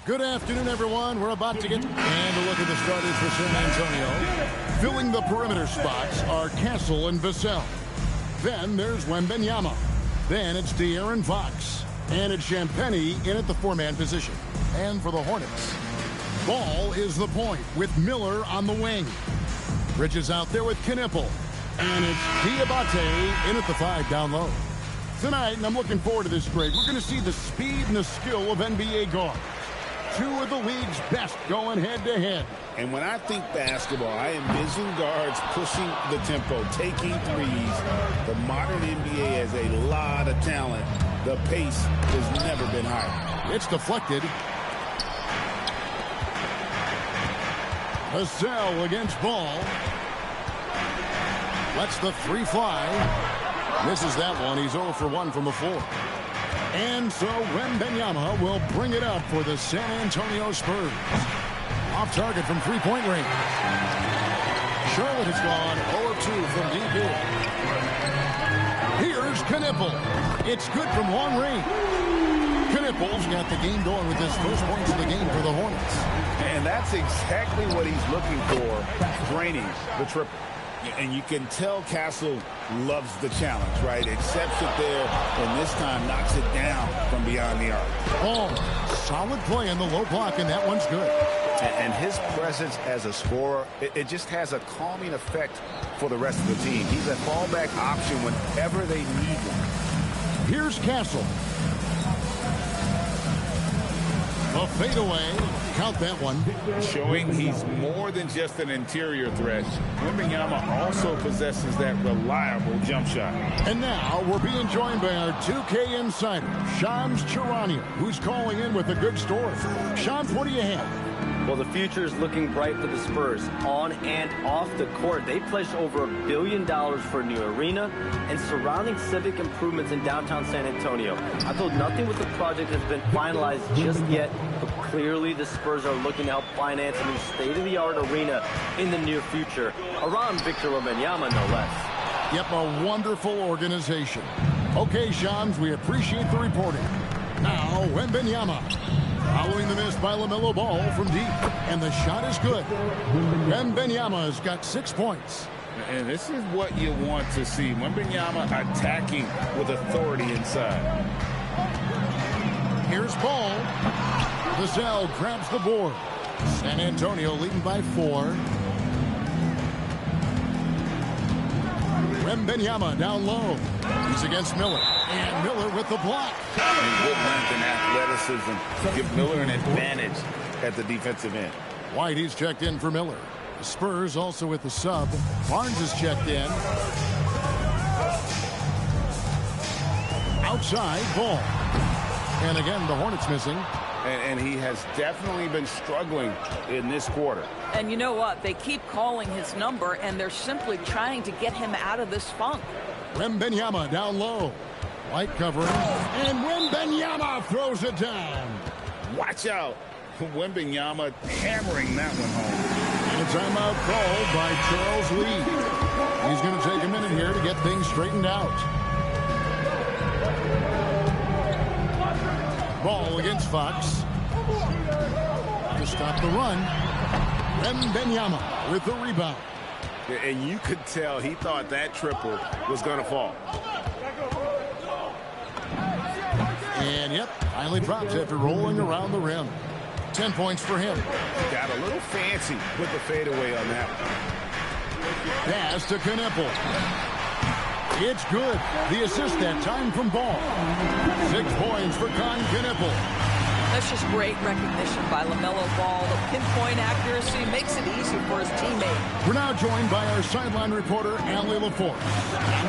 Speaker 3: Good afternoon, everyone. We're about to get and a look at the starters for San Antonio. Filling the perimeter spots are Castle and Vassell. Then there's Wembanyama. Then it's De'Aaron Fox. And it's Champagnie in at the four-man position. And for the Hornets, Ball is the point with Miller on the wing. Bridges out there with Knipple. And it's Diabate in at the 5 down low. Tonight, and I'm looking forward to this break, we're going to see the speed and the skill of NBA guards. Two of the league's best going head-to-head.
Speaker 5: And when I think basketball, I envision guards pushing the tempo, taking threes. The modern NBA has a lot of talent. The pace has never been higher.
Speaker 3: It's deflected. Vassell against Ball. Lets the three fly. Misses that one. He's 0 for 1 from the floor. And so Wembanyama will bring it up for the San Antonio Spurs. Off target from three-point range. Charlotte has gone 0 of 2 from deep in. Here's Knipple. It's good from long range. Knipple's got the game going with his first points of the game for the Hornets.
Speaker 4: And that's exactly what he's looking for, draining the triple.
Speaker 5: And you can tell Castle loves the challenge, right? Accepts it there, and this time knocks it down from beyond the arc.
Speaker 3: Oh, solid play in the low block, and that one's good.
Speaker 4: And his presence as a scorer, it just has a calming effect for the rest of the team. He's a fallback option whenever they need one.
Speaker 3: Here's Castle. The fadeaway. Count that one.
Speaker 5: Showing he's more than just an interior threat. Wembanyama also possesses that reliable jump shot.
Speaker 3: And now we're being joined by our 2K insider, Shams Charania, who's calling in with a good story. Shams, what do you have?
Speaker 10: Well, the future is looking bright for the Spurs on and off the court. They pledged over $1 billion for a new arena and surrounding civic improvements in downtown San Antonio. Although nothing with the project has been finalized just yet, but clearly the Spurs are looking to help finance a new state-of-the-art arena in the near future around Victor Wembanyama, no less.
Speaker 3: Yep, a wonderful organization. Okay, Shams, we appreciate the reporting. Now, Wembanyama. Following the miss by LaMelo Ball from deep. And the shot is good. Wembanyama's got 6 points.
Speaker 5: And this is what you want to see. Wembanyama attacking with authority inside.
Speaker 3: Here's Ball. Vassell grabs the board. San Antonio leading by 4. Wembanyama down low. He's against Miller. And Miller with the block.
Speaker 5: And good length and athleticism give Miller an advantage at the defensive end.
Speaker 3: White, he's checked in for Miller. The Spurs also with the sub. Barnes is checked in. Outside, Ball. And again, the Hornets missing.
Speaker 5: And he has definitely been struggling in this quarter.
Speaker 2: And you know what? They keep calling his number, and they're simply trying to get him out of this funk.
Speaker 3: Wembanyama down low. White covering. And Wembanyama throws it down.
Speaker 5: Watch out. Wembanyama hammering that one home.
Speaker 3: And a timeout called by Charles Lee. He's going to take a minute here to get things straightened out. Ball against Fox. To stop the run. Wembanyama with the rebound.
Speaker 5: And you could tell he thought that triple was going to fall.
Speaker 3: And yep, finally drops after rolling around the rim. 10 points for him.
Speaker 5: Got a little fancy with the fadeaway on that one.
Speaker 3: Pass to Knueppel. It's good. The assist that time from Ball. 6 points for Knueppel.
Speaker 2: That's just great recognition by LaMelo Ball. The pinpoint accuracy makes it easy for his teammate.
Speaker 3: We're now joined by our sideline reporter, Allie LaForce.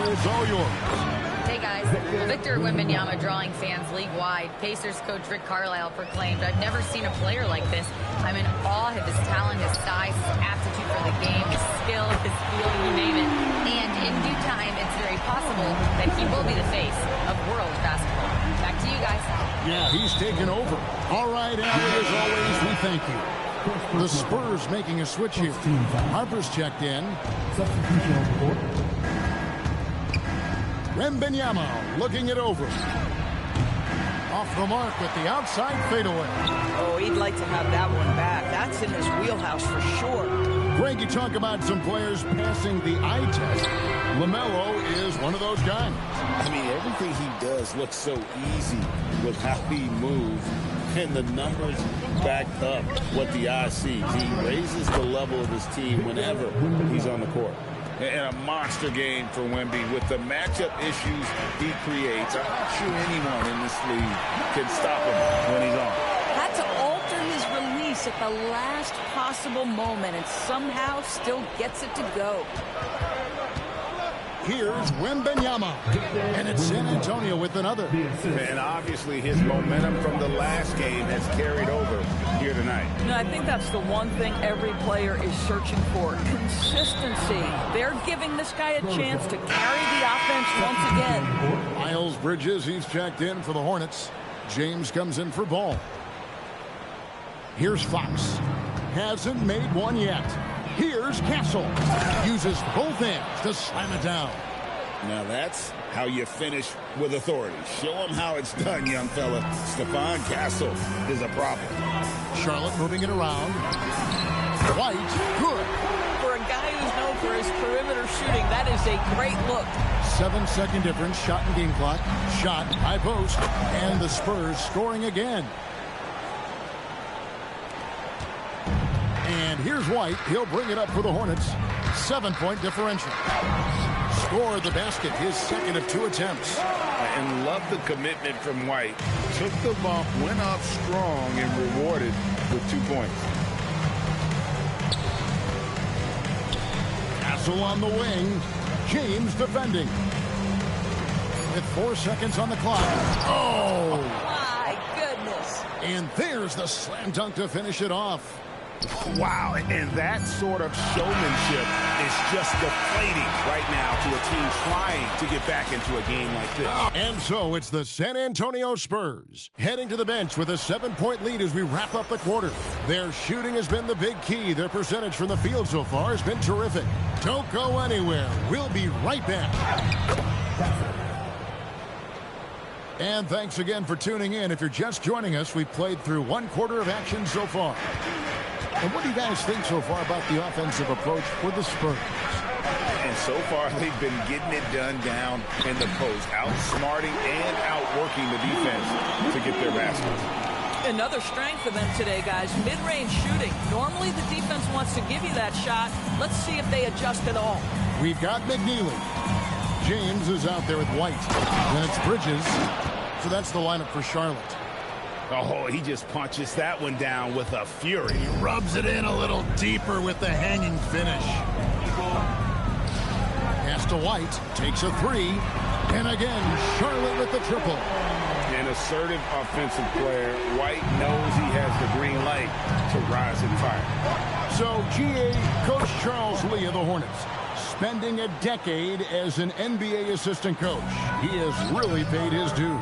Speaker 3: Allie, it's all yours.
Speaker 11: Hey guys, Victor Wembanyama drawing fans league-wide. Pacers coach Rick Carlisle proclaimed, "I've never seen a player like this. I'm in awe of his talent, his size, his aptitude for the game, his skill, his feeling, you name it. And in due time, it's very possible that he will be the face of world basketball." Back to you guys.
Speaker 3: Yeah, he's taken over. All right, Allie, as always, we thank you. The Spurs making a switch here. Harper's checked in. Wembanyama looking it over. Off the mark with the outside fadeaway.
Speaker 2: Oh, he'd like to have that one back. That's in his wheelhouse for sure.
Speaker 3: Greg, you talk about some players passing the eye test. LaMelo is one of those guys.
Speaker 5: I mean, everything he does looks so easy with how he moves. And the numbers back up what the eye sees. He raises the level of his team whenever he's on the court. And a monster game for Wemby with the matchup issues he creates. I'm not sure anyone in this league can stop him when he's on.
Speaker 2: Had to alter his release at the last possible moment and somehow still gets it to go.
Speaker 3: Here's Wembanyama. And it's San Antonio with another.
Speaker 5: And obviously his momentum from the last game has carried over here tonight.
Speaker 2: You know, I think that's the one thing every player is searching for. Consistency. They're giving this guy a chance to carry the offense once again.
Speaker 3: Miles Bridges, he's checked in for the Hornets. James comes in for Ball. Here's Fox. Hasn't made one yet. Here's Castle. Uses both ends to slam it down.
Speaker 5: Now that's how you finish with authority. Show him how it's done, young fella. Stephon Castle is a problem.
Speaker 3: Charlotte moving it around. White, good.
Speaker 2: For a guy who's known for his perimeter shooting, that is a great look.
Speaker 3: 7-second difference, shot and game clock. Shot, high post, and the Spurs scoring again. And here's White. He'll bring it up for the Hornets. 7-point differential. score the basket, his second of 2 attempts.
Speaker 5: And love the commitment from White. Took the bump, went up strong, and rewarded with 2 points.
Speaker 3: Castle on the wing. James defending. With 4 seconds on the clock. Oh!
Speaker 2: My goodness.
Speaker 3: And there's the slam dunk to finish it off.
Speaker 5: Wow, and that sort of showmanship is just deflating right now to a team trying to get back into a game like this.
Speaker 3: And so it's the San Antonio Spurs heading to the bench with a 7-point lead as we wrap up the quarter. Their shooting has been the big key. Their percentage from the field so far has been terrific. Don't go anywhere. We'll be right back. And thanks again for tuning in. If you're just joining us, we've played through 1 quarter of action so far. And what do you guys think so far about the offensive approach for the Spurs?
Speaker 5: And so far, they've been getting it done down in the post, outsmarting and outworking the defense to get their baskets.
Speaker 2: Another strength for them today, guys. Mid-range shooting. Normally the defense wants to give you that shot. Let's see if they adjust at all.
Speaker 3: We've got McNeely. James is out there with White. Then it's Bridges. So that's the lineup for Charlotte.
Speaker 5: Oh, he just punches that one down with a fury.
Speaker 3: He rubs it in a little deeper with the hanging finish. Pass to White. Takes a 3. And again, Charlotte with the triple.
Speaker 5: An assertive offensive player. White knows he has the green light to rise and fire.
Speaker 3: So, GA Coach Charles Lee of the Hornets, spending a decade as an NBA assistant coach. He has really paid his dues.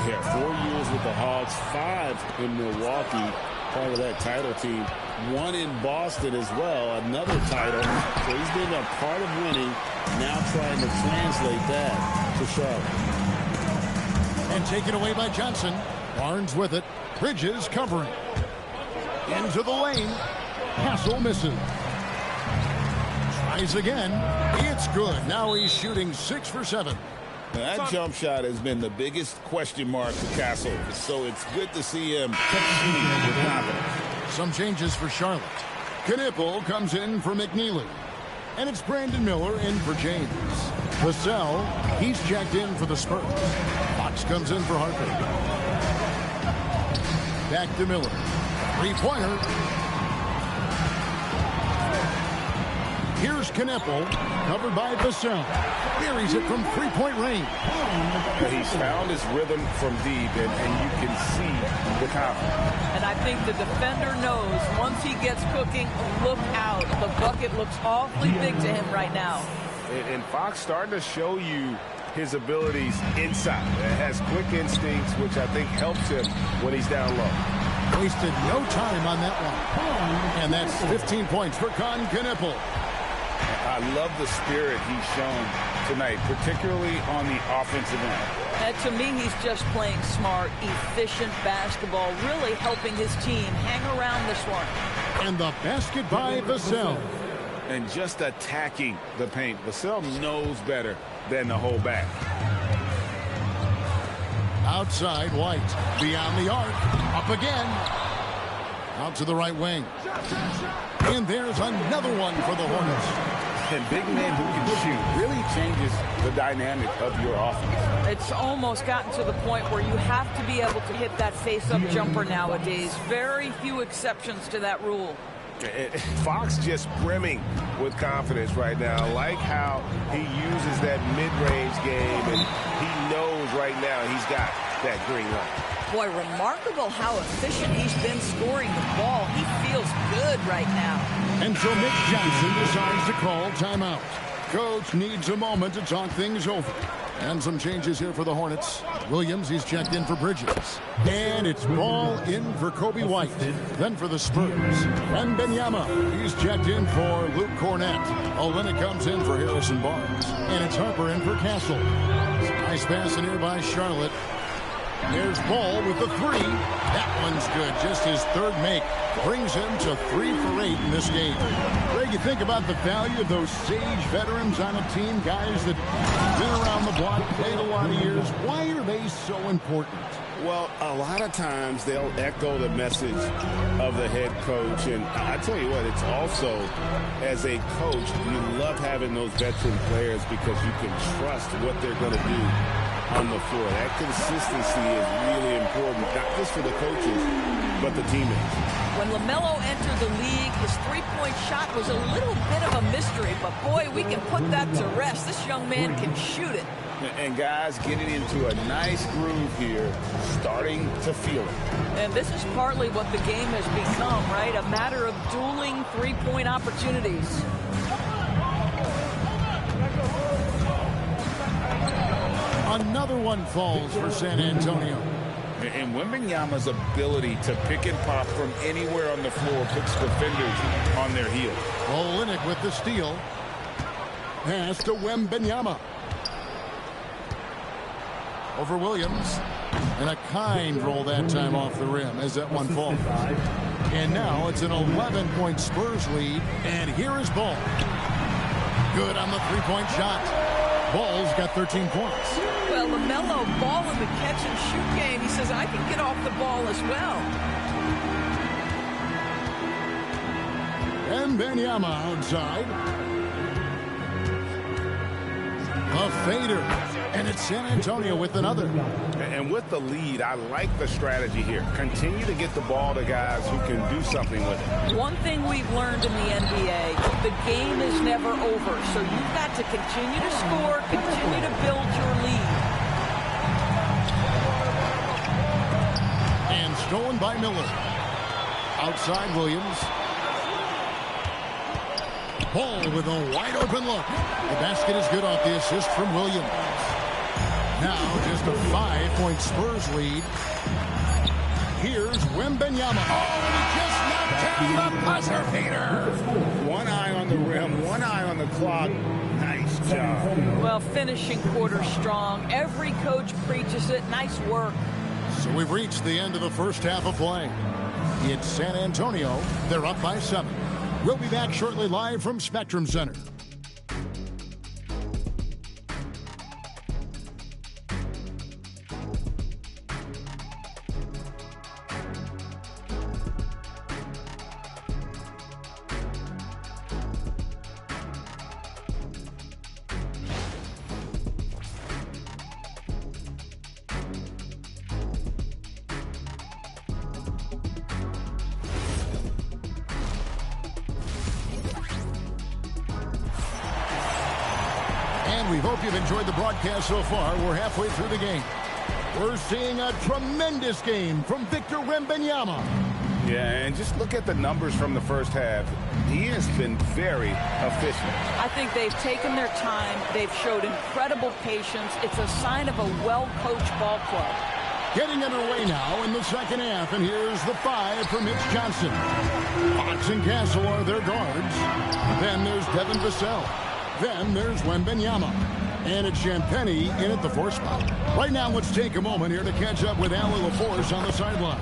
Speaker 5: Yeah, 4 years with the Hawks, 5 in Milwaukee, part of that title team. 1 in Boston as well, another title. So he's been a part of winning, now trying to translate that to Charlotte.
Speaker 3: And taken away by Johnson. Barnes with it. Bridges covering. Into the lane. Castle misses. Tries again. It's good. Now he's shooting 6 for 7.
Speaker 5: That jump shot has been the biggest question mark for Castle, so it's good to see him shooting with confidence.
Speaker 3: Some changes for Charlotte. Knipple comes in for McNeely. And it's Brandon Miller in for James. Vassell, he's checked in for the Spurs. Fox comes in for Harper. Back to Miller. 3-pointer. Here's Knipple, covered by Vassell. Buries it from 3-point range.
Speaker 5: He's found his rhythm from deep, and you can see the confidence.
Speaker 2: And I think the defender knows once he gets cooking, look out. The bucket looks awfully big to him right now.
Speaker 5: And Fox starting to show you his abilities inside. It has quick instincts, which I think helps him when he's down low.
Speaker 3: Wasted no time on that one. And that's 15 points for Con Knipple.
Speaker 5: I love the spirit he's shown tonight, particularly on the offensive end.
Speaker 2: And to me, he's just playing smart, efficient basketball, really helping his team hang around this one.
Speaker 3: And the basket by Vassell.
Speaker 5: And just attacking the paint. Vassell knows better than to hold back.
Speaker 3: Outside, White. Beyond the arc. Up again. Out to the right wing. And there's another one for the Hornets.
Speaker 5: And big men who can shoot really changes the dynamic of your offense.
Speaker 2: It's almost gotten to the point where you have to be able to hit that face-up jumper nowadays. Very few exceptions to that rule.
Speaker 5: Fox just brimming with confidence right now. I like how he uses that mid-range game, and he knows right now he's got that green light.
Speaker 2: Boy, remarkable how efficient he's been scoring the ball. He feels good right now.
Speaker 3: And so Mitch Johnson decides to call timeout. Coach needs a moment to talk things over. And some changes here for the Hornets. Williams, he's checked in for Bridges. And it's Ball in for Kobe White. Then for the Spurs, and Benyama, he's checked in for Luke Cornett. Olynyk comes in for Harrison Barnes. And it's Harper in for Castle. Nice pass in here by Charlotte. There's Ball with the 3. That one's good. Just his third make. Brings him to 3 for 8 in this game. Greg, you think about the value of those sage veterans on a team, guys that been around the block, played a lot of years. Why are they so important?
Speaker 5: Well, a lot of times they'll echo the message of the head coach. And I tell you what, it's also, as a coach, you love having those veteran players because you can trust what they're going to do on the floor. That consistency is really important, not just for the coaches, but the teammates.
Speaker 2: When LaMelo entered the league, his three-point shot was a little bit of a mystery, but boy, we can put that to rest. This young man can shoot it.
Speaker 5: And guys getting into a nice groove here, starting to feel it.
Speaker 2: And this is partly what the game has become, right? A matter of dueling three-point opportunities.
Speaker 3: Another one falls for San Antonio.
Speaker 5: And Wembanyama's ability to pick and pop from anywhere on the floor puts defenders on their heels.
Speaker 3: Olynyk with the steal. Pass to Wembanyama. Over Williams. And a kind roll that time off the rim as that one falls. And now it's an 11-point Spurs lead. And here is Ball. Good on the three-point shot. Ball's got 13 points.
Speaker 2: Well, LaMelo, Ball in the catch-and-shoot game. He says, I can get off the ball as well.
Speaker 3: And Wembanyama outside. A fader. And it's San Antonio with another.
Speaker 5: And with the lead, I like the strategy here. Continue to get the ball to guys who can do something with it.
Speaker 2: One thing we've learned in the NBA, the game is never over. So you've got to continue to score, continue to build your lead.
Speaker 3: And stolen by Miller. Outside Williams. Ball with a wide open look. The basket is good off the assist from Williams. Now just a 5-point Spurs lead. Here's Wembanyama. Oh, and he just knocked down the buzzer beater.
Speaker 5: One eye on the rim, one eye on the clock. Nice job.
Speaker 2: Well, finishing quarter strong. Every coach preaches it. Nice work.
Speaker 3: So we've reached the end of the first half of play. It's San Antonio. They're up by 7. We'll be back shortly live from Spectrum Center. We hope you've enjoyed the broadcast so far. We're halfway through the game. We're seeing a tremendous game from Victor Wembanyama.
Speaker 5: Yeah, and just look at the numbers from the first half. He has been very efficient.
Speaker 2: I think they've taken their time. They've showed incredible patience. It's a sign of a well-coached ball club.
Speaker 3: Getting underway now in the second half, and here's the 5 for Mitch Johnson. Fox and Castle are their guards. Then there's Devin Vassell. Then there's Wembanyama. And it's Champagnie in at the 4th spot. Right now, let's take a moment here to catch up with Allie LaForce on the sidelines.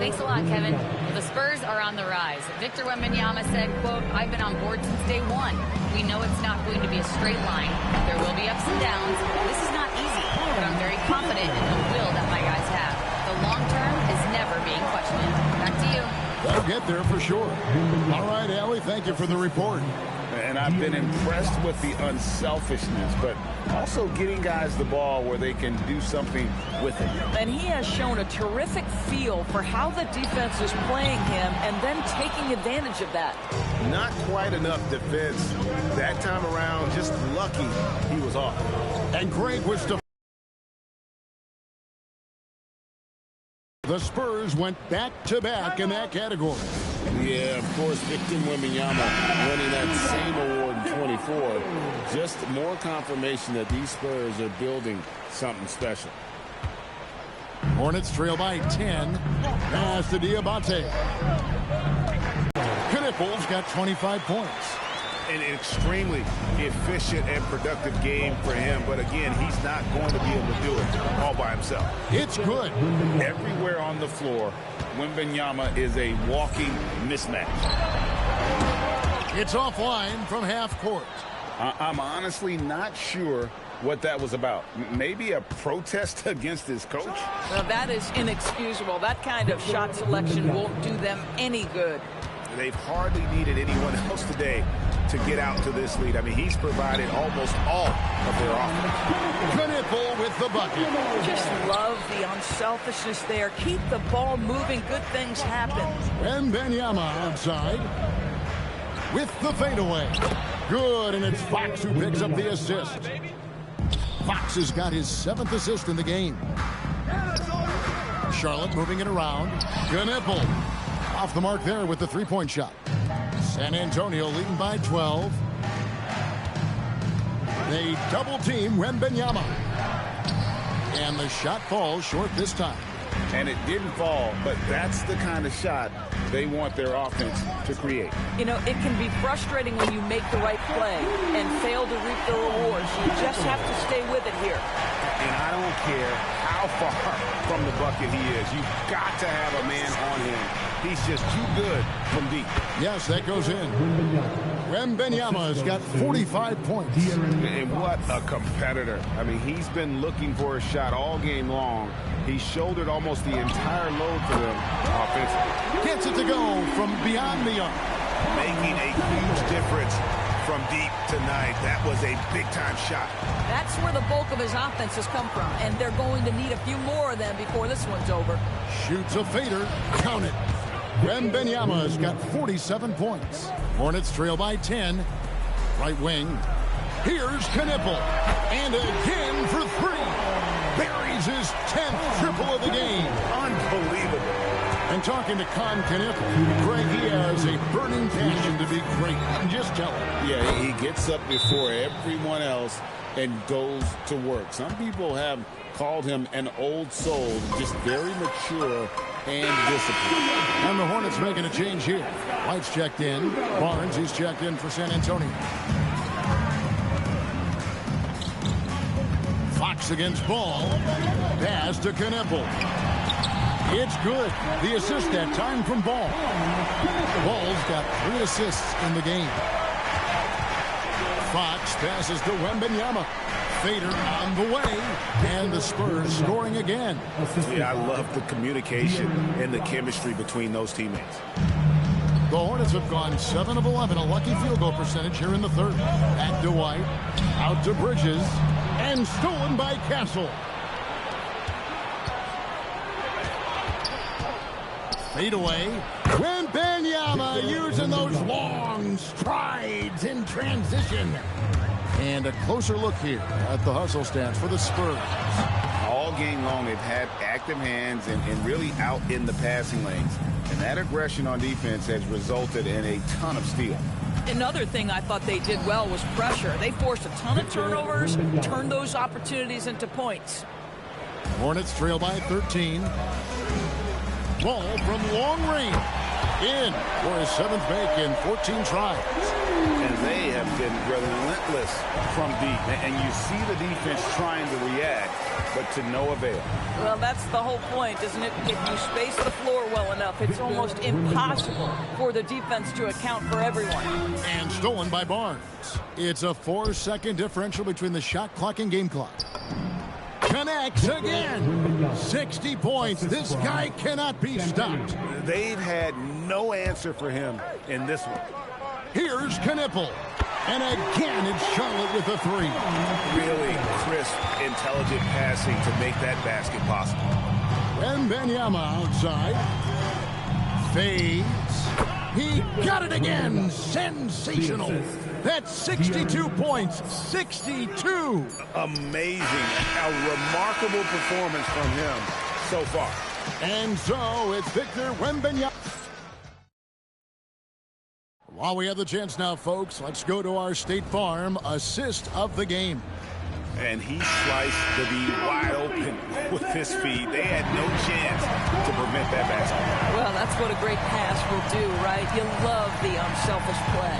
Speaker 11: Thanks a lot, Kevin. The Spurs are on the rise. Victor Wembanyama said, quote, I've been on board since day one. We know it's not going to be a straight line. There will be ups and downs. This is not easy, but I'm very confident in the will that my guys have. The long term is never being questioned. Back to you.
Speaker 3: They'll get there for sure. All right, Allie, thank you for the report.
Speaker 5: And I've been impressed with the unselfishness, but also getting guys the ball where they can do something with it.
Speaker 2: And he has shown a terrific feel for how the defense is playing him and then taking advantage of that.
Speaker 4: Not quite enough defense that time around. Just lucky he was off.
Speaker 3: And Greg was the Spurs went back-to-back in that category.
Speaker 5: Yeah, of course, Victor Wembanyama winning that same award in 24. Just more confirmation that these Spurs are building something special.
Speaker 3: Hornets trail by 10. Pass to Diabate. Knipples got 25 points.
Speaker 4: An extremely efficient and productive game for him. But again, he's not going to be able to do it all by himself.
Speaker 3: It's good.
Speaker 5: Everywhere on the floor, Wembanyama is a walking mismatch.
Speaker 3: It's offline from half court.
Speaker 4: I'm honestly not sure what that was about. Maybe a protest against his coach?
Speaker 2: Well, that is inexcusable. That kind of shot selection won't do them any good.
Speaker 4: They've hardly needed anyone else today to get out to this lead. I mean, he's provided almost all of their offense.
Speaker 3: Knipple with the bucket.
Speaker 2: Just love the unselfishness there. Keep the ball moving. Good things happen.
Speaker 3: Wembanyama outside with the fadeaway. Good, and it's Fox who picks up the assist. Fox has got his 7th assist in the game. Charlotte moving it around. Knipple off the mark there with the three-point shot. San Antonio leading by 12. They double-team Wembanyama. And the shot falls short this time.
Speaker 4: And it didn't fall, but that's the kind of shot they want their offense to create.
Speaker 2: You know, it can be frustrating when you make the right play and fail to reap the rewards. You just have to stay with it here.
Speaker 4: And I don't care how far from the bucket he is. You've got to have a man on him. He's just too good from deep.
Speaker 3: Yes, that goes in. Wembanyama has got 45 points.
Speaker 4: And what a competitor. I mean, he's been looking for a shot all game long. He shouldered almost the entire load for them offensively.
Speaker 3: Gets it to go from beyond the arc.
Speaker 4: Making a huge difference from deep tonight. That was a big-time shot.
Speaker 2: That's where the bulk of his offense has come from, and they're going to need a few more of them before this one's over.
Speaker 3: Shoots a fader. Count it. Wembanyama has got 47 points. Hornets trail by 10. Right wing. Here's Knipple. And again for 3. Buries his 10th triple of the game.
Speaker 4: Unbelievable.
Speaker 3: And talking to Con Knipple, Greg, he has a burning passion to be great. Just tell him.
Speaker 4: Yeah, he gets up before everyone else and goes to work. Some people have called him an old soul, just very mature and disciplined.
Speaker 3: And the Hornets making a change here. White's checked in. Barnes, he's checked in for San Antonio. Fox against Ball. Pass to Knipple. It's good. The assist that time from Ball. Ball's got 3 assists in the game. Fox passes to Wembanyama. Fader on the way. And the Spurs scoring again.
Speaker 4: Yeah, I love the communication and the chemistry between those teammates.
Speaker 3: The Hornets have gone 7 of 11, a lucky field goal percentage here in the third. Back to White. Out to Bridges. And stolen by Castle. Fade away. Wembanyama using those long strides in transition. And a closer look here at the hustle stats for the Spurs.
Speaker 4: All game long, they've had active hands and really out in the passing lanes. And that aggression on defense has resulted in a ton of steals.
Speaker 2: Another thing I thought they did well was pressure. They forced a ton of turnovers, turned those opportunities into points.
Speaker 3: Hornets trail by 13. Ball from long range. In for his 7th make in 14 tries.
Speaker 4: And they have been relentless from deep. And you see the defense trying to react, but to no avail.
Speaker 2: Well, that's the whole point, isn't it? If you space the floor well enough, it's almost impossible for the defense to account for everyone.
Speaker 3: And stolen by Barnes. It's a 4-second differential between the shot clock and game clock. Connects again. 60 points. This guy cannot be stopped.
Speaker 4: They've had no answer for him in this one.
Speaker 3: Here's Knipple. And again, it's Charlotte with a 3.
Speaker 4: Really crisp, intelligent passing to make that basket possible.
Speaker 3: Wembanyama outside. Fades. He got it again. Sensational. That's 62 points. 62.
Speaker 4: Amazing. A remarkable performance from him so far.
Speaker 3: And so it's Victor Wembanyama. While we have the chance now, folks, let's go to our State Farm assist of the game.
Speaker 4: And he sliced the D wide open with his feet. They had no chance to prevent that basket.
Speaker 2: Well, that's what a great pass will do, right? You love the unselfish play.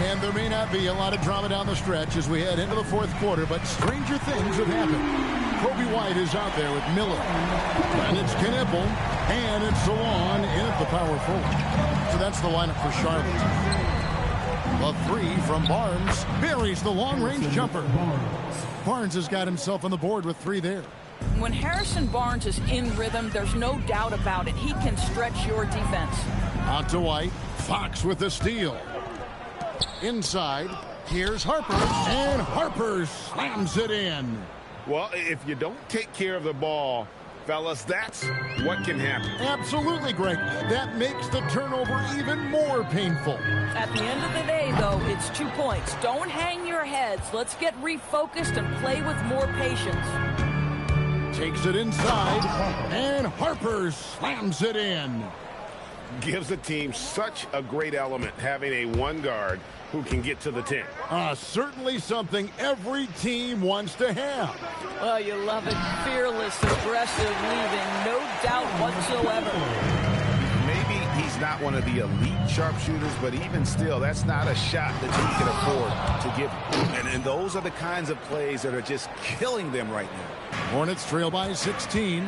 Speaker 3: And there may not be a lot of drama down the stretch as we head into the 4th quarter, but stranger things have happened. Kobe White is out there with Miller. And it's Knipple. And it's Salon in at the power forward. So that's the lineup for Charlotte. The three from Barnes buries the long-range jumper. Barnes has got himself on the board with 3 there.
Speaker 2: When Harrison Barnes is in rhythm, there's no doubt about it. He can stretch your defense.
Speaker 3: Out to White. Fox with the steal. Inside. Here's Harper. And Harper slams it in.
Speaker 4: Well, if you don't take care of the ball, fellas, that's what can happen.
Speaker 3: Absolutely, Greg. That makes the turnover even more painful.
Speaker 2: At the end of the day, though, it's 2 points. Don't hang your heads. Let's get refocused and play with more patience.
Speaker 3: Takes it inside, and Harper slams it in.
Speaker 4: Gives the team such a great element having a one guard who can get to the 10.
Speaker 3: Certainly something every team wants to have.
Speaker 2: Oh, you love it. Fearless, aggressive, leaving no doubt whatsoever.
Speaker 5: Maybe he's not one of the elite sharpshooters, but even still, that's not a shot that he can afford to give him. And those are the kinds of plays that are just killing them right now.
Speaker 3: Hornets trail by 16.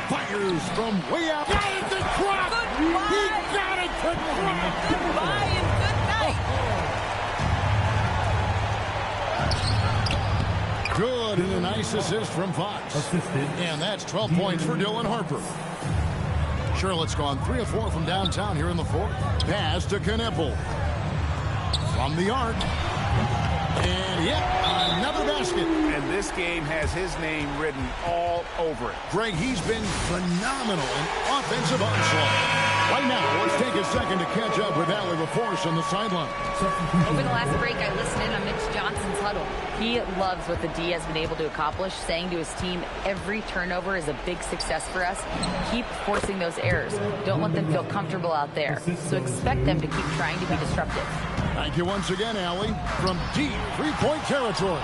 Speaker 3: Fires from way out. Got it to Croc! He got it to Croc!
Speaker 2: Goodbye and good night!
Speaker 3: Good, and a nice assist from Fox. And that's 12 points for Dylan Harper. Charlotte's gone 3 of 4 from downtown here in the fourth. Pass to Knippel. From the arc. And yet another basket.
Speaker 4: And this game has his name written all over it.
Speaker 3: Greg, he's been phenomenal in offensive onslaught. Right now, let's take a second to catch up with Allie LaForce on the sideline.
Speaker 11: Over the last break, I listened in on Mitch Johnson's huddle. He loves what the D has been able to accomplish, saying to his team, every turnover is a big success for us. Keep forcing those errors. Don't let them feel comfortable out there. So expect them to keep trying to be disruptive.
Speaker 3: Thank you once again, Allie, from deep three-point territory.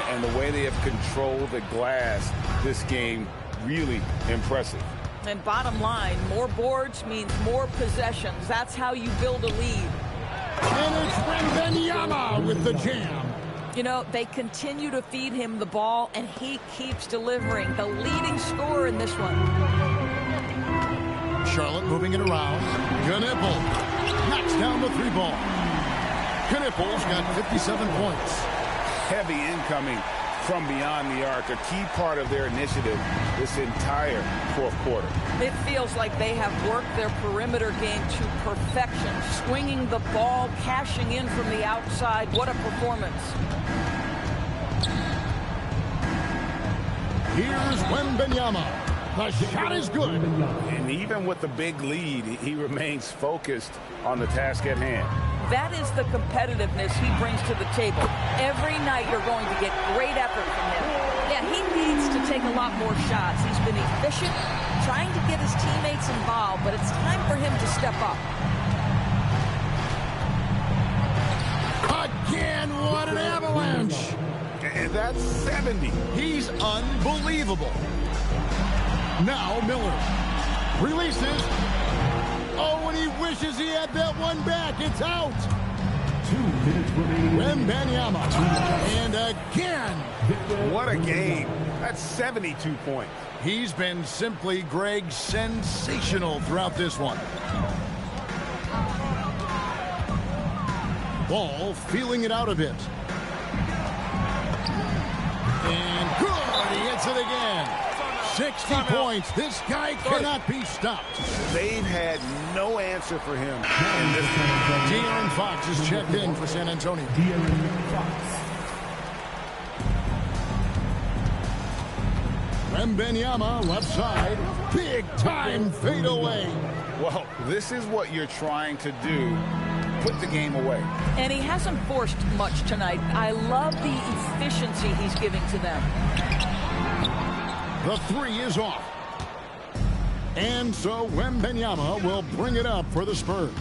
Speaker 4: And the way they have controlled the glass this game, really impressive.
Speaker 2: And bottom line, more boards means more possessions. That's how you build a lead.
Speaker 3: And it's Wembanyama with the jam.
Speaker 2: You know, they continue to feed him the ball, and he keeps delivering. The leading scorer in this one.
Speaker 3: Charlotte moving it around. Knippel knocks down the 3 ball. Knippel's got 57 points.
Speaker 4: Heavy incoming from beyond the arc, a key part of their initiative this entire fourth quarter.
Speaker 2: It feels like they have worked their perimeter game to perfection, swinging the ball, cashing in from the outside. What a performance.
Speaker 3: Here's Wembanyama. The shot is good.
Speaker 4: And even with the big lead, he remains focused on the task at hand.
Speaker 2: That is the competitiveness he brings to the table. Every night you're going to get great effort from him. Yeah, he needs to take a lot more shots. He's been efficient, trying to get his teammates involved, but it's time for him to step up.
Speaker 3: Again, what an avalanche.
Speaker 4: And that's 70.
Speaker 3: He's unbelievable. Now Miller releases. Oh, and he wishes he had that one back. It's out.
Speaker 12: 2 minutes remaining.
Speaker 3: Wembanyama. And again.
Speaker 4: What a game. That's 72 points.
Speaker 3: He's been simply, Greg, sensational throughout this one. Ball feeling it out a bit. And good. He hits it again. 60 points. This guy cannot be stopped.
Speaker 4: They've had no answer for him in this
Speaker 3: De'Aaron Fox is checked in for San Antonio. Wembanyama left side. Big time fade away.
Speaker 4: Well, this is what you're trying to do. Put the game away.
Speaker 2: And he hasn't forced much tonight. I love the efficiency he's giving to them.
Speaker 3: The 3 is off. And so Wembanyama will bring it up for the Spurs.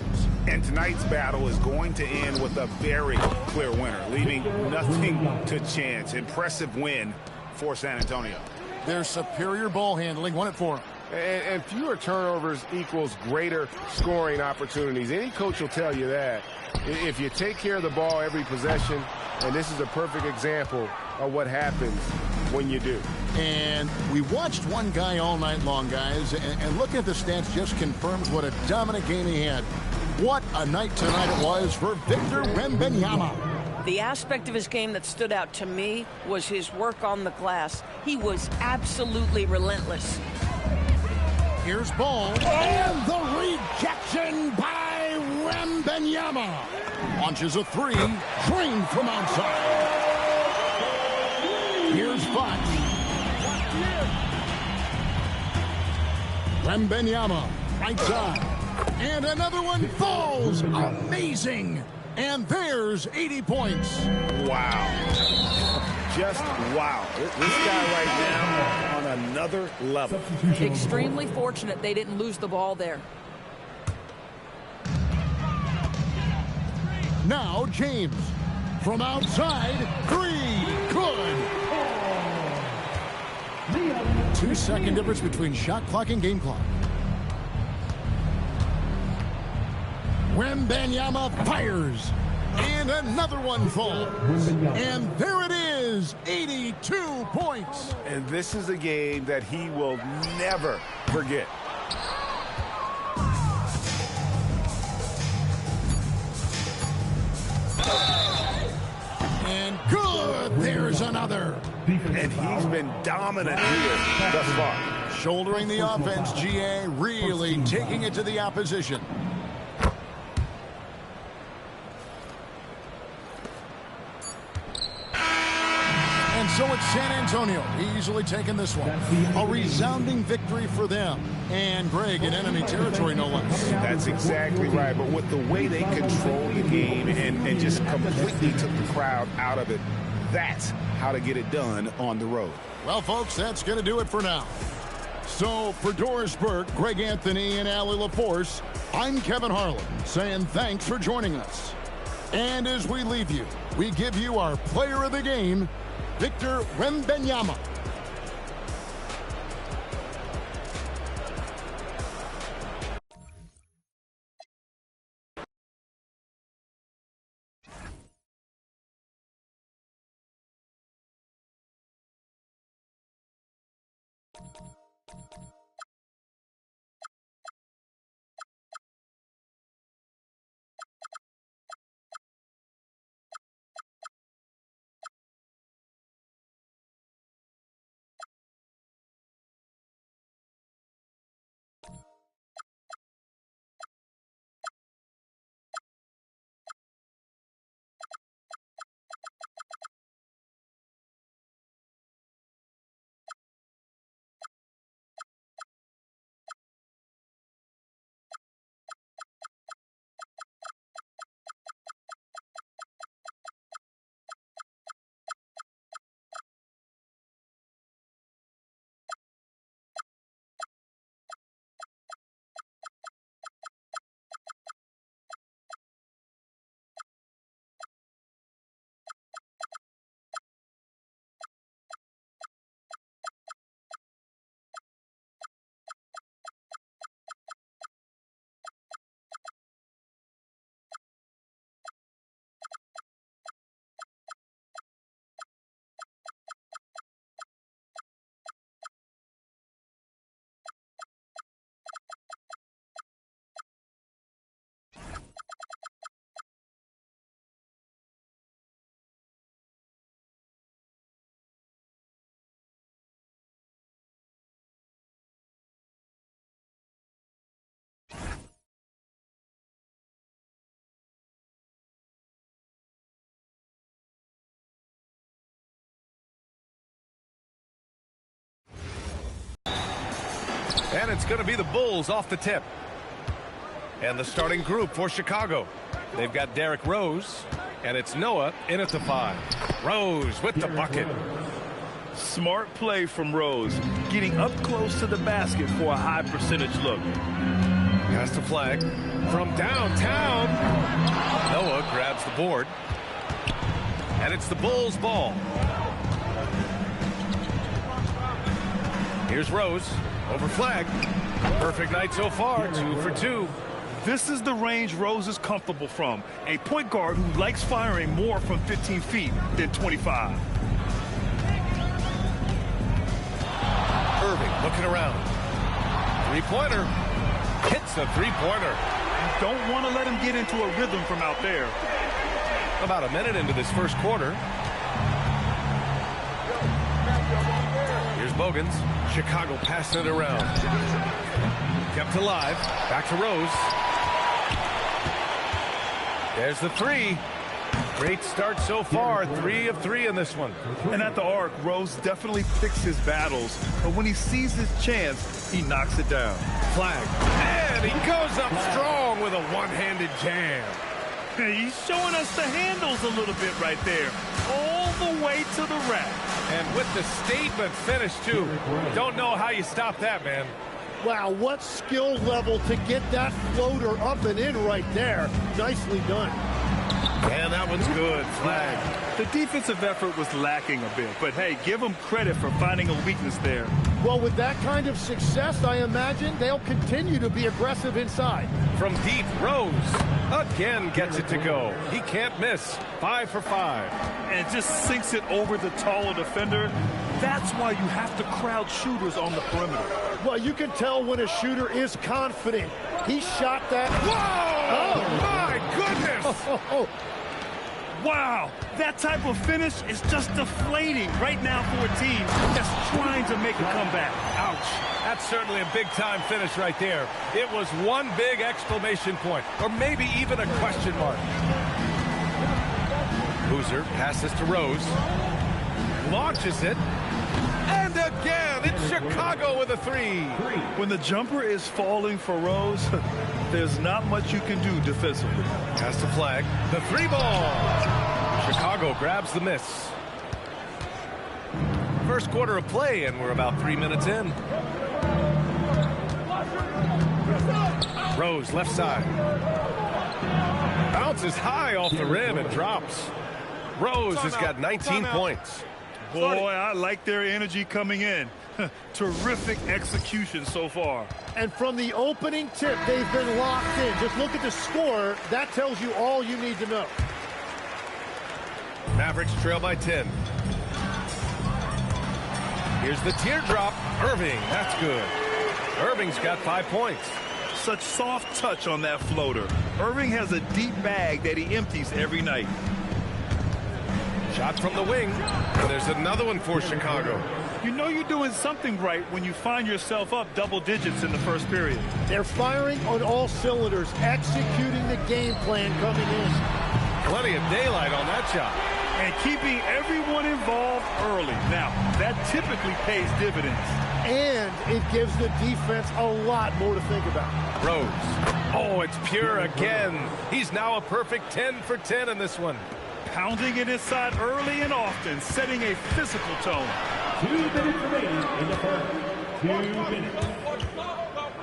Speaker 4: And tonight's battle is going to end with a very clear winner, leaving nothing to chance. Impressive win for San Antonio.
Speaker 3: Their superior ball handling won it for them.
Speaker 4: And fewer turnovers equals greater scoring opportunities. Any coach will tell you that. If you take care of the ball every possession, and this is a perfect example of what happens when you do.
Speaker 3: And we watched one guy all night long, guys, and looking at the stats just confirms what a dominant game he had. What a night tonight it was for Victor Wembanyama.
Speaker 2: The aspect of his game that stood out to me was his work on the glass. He was absolutely relentless.
Speaker 3: Here's Ball, and the rejection by Wembanyama. Launches a three, drained from outside. Here's Fox. Wembanyama, right side. And another one falls. Amazing. And there's 80 points.
Speaker 4: Wow. Just wow. This guy right now on another level.
Speaker 2: Extremely fortunate they didn't lose the ball there.
Speaker 3: Now James. From outside, three. Good. 2-second difference between shot clock and game clock. Wembanyama fires. And another one falls. And there it is, 82 points.
Speaker 4: And this is a game that he will never forget.
Speaker 3: And good, there's another.
Speaker 4: And he's been dominant here thus far.
Speaker 3: Shouldering the offense, GA, really taking it to the opposition. And so it's San Antonio easily taking this one. A resounding victory for them. And Greg in enemy territory, no less.
Speaker 4: That's exactly right. But with the way they controlled the game and just completely took the crowd out of it, that's how to get it done on the road.
Speaker 3: Well, folks, that's going to do it for now. So for Doris Burke, Greg Anthony, and Allie LaForce, I'm Kevin Harlan saying thanks for joining us. And as we leave you, we give you our player of the game, Victor Wembanyama.
Speaker 13: And it's going to be the Bulls off the tip. And the starting group for Chicago. They've got Derrick Rose, and it's Noah in at the 5. Rose with the bucket.
Speaker 14: Smart play from Rose, getting up close to the basket for a high percentage look.
Speaker 13: Pass the flag from downtown. Noah grabs the board. And it's the Bulls' ball. Here's Rose. Over flag. Perfect night so far. 2 for 2.
Speaker 14: This is the range Rose is comfortable from. A point guard who likes firing more from 15 feet than 25.
Speaker 13: Irving looking around. Three-pointer. Hits the three-pointer.
Speaker 14: Don't want to let him get into a rhythm from out there.
Speaker 13: About a minute into this first quarter. Here's Bogans. Chicago passing it around. Kept alive. Back to Rose. There's the three. Great start so far. 3 of 3 in this one.
Speaker 14: And at the arc, Rose definitely picks his battles. But when he sees his chance, he knocks it down.
Speaker 13: Flag. And he goes up strong with a one-handed jam.
Speaker 14: He's showing us the handles a little bit right there. All the way to the rack.
Speaker 13: And with the statement finish, too. Don't know how you stop that, man.
Speaker 3: Wow, what skill level to get that floater up and in right there. Nicely done.
Speaker 13: And that one's good. Flag.
Speaker 14: The defensive effort was lacking a bit, but hey, give them credit for finding a weakness there.
Speaker 3: Well, with that kind of success, I imagine they'll continue to be aggressive inside.
Speaker 13: From deep, Rose again gets it to go. He can't miss. 5 for 5.
Speaker 14: And just sinks it over the taller defender. That's why you have to crowd shooters on the perimeter.
Speaker 3: Well, you can tell when a shooter is confident. He shot that.
Speaker 13: Whoa! Oh, my goodness!
Speaker 14: Wow, that type of finish is just deflating right now for a team that's trying to make a comeback.
Speaker 13: Ouch. That's certainly a big-time finish right there. It was one big exclamation point, or maybe even a question mark. Boozer passes to Rose. Launches it. And again, it's Chicago with a 3.
Speaker 14: When the jumper is falling for Rose, there's not much you can do defensively.
Speaker 13: Has to flag. The 3 ball. Chicago grabs the miss. First quarter of play, and we're about 3 minutes in. Rose, left side. Bounces high off the rim and drops. Rose has got 19 points.
Speaker 14: Boy, I like their energy coming in. Terrific execution so far.
Speaker 3: And from the opening tip, they've been locked in. Just look at the score. That tells you all you need to know.
Speaker 13: Mavericks trail by 10. Here's the teardrop. Irving, that's good. Irving's got 5 points.
Speaker 14: Such soft touch on that floater. Irving has a deep bag that he empties every night.
Speaker 13: Shot from the wing. And there's another one for Chicago.
Speaker 14: You know you're doing something right when you find yourself up double digits in the first period.
Speaker 3: They're firing on all cylinders, executing the game plan coming in.
Speaker 13: Plenty of daylight on that shot.
Speaker 14: And keeping everyone involved early. Now, that typically pays dividends.
Speaker 3: And it gives the defense a lot more to think about.
Speaker 13: Rose. Oh, it's pure again. He's now a perfect 10 for 10 in this one.
Speaker 14: Pounding it inside early and often, setting a physical tone.
Speaker 12: 2 minutes remaining in the first. 2 minutes.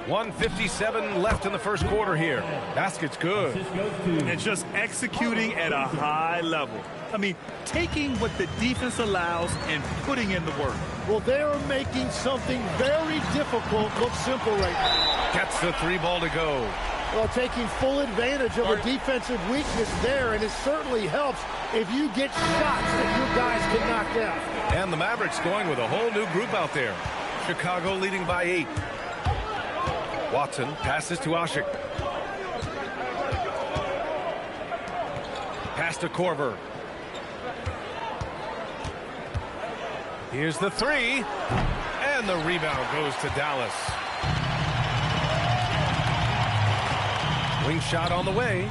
Speaker 13: 1:57 left in the first quarter here. Basket's good.
Speaker 14: And just executing at a high level. I mean, taking what the defense allows and putting in the work.
Speaker 3: Well, they're making something very difficult look simple right now.
Speaker 13: Gets the 3 ball to go.
Speaker 3: Well, taking full advantage of a defensive weakness there, and it certainly helps if you get shots that your guys can knock down.
Speaker 13: And the Mavericks going with a whole new group out there. Chicago leading by 8. Watson passes to Asik. Pass to Korver. Here's the 3. And the rebound goes to Dallas. Wing shot on the way.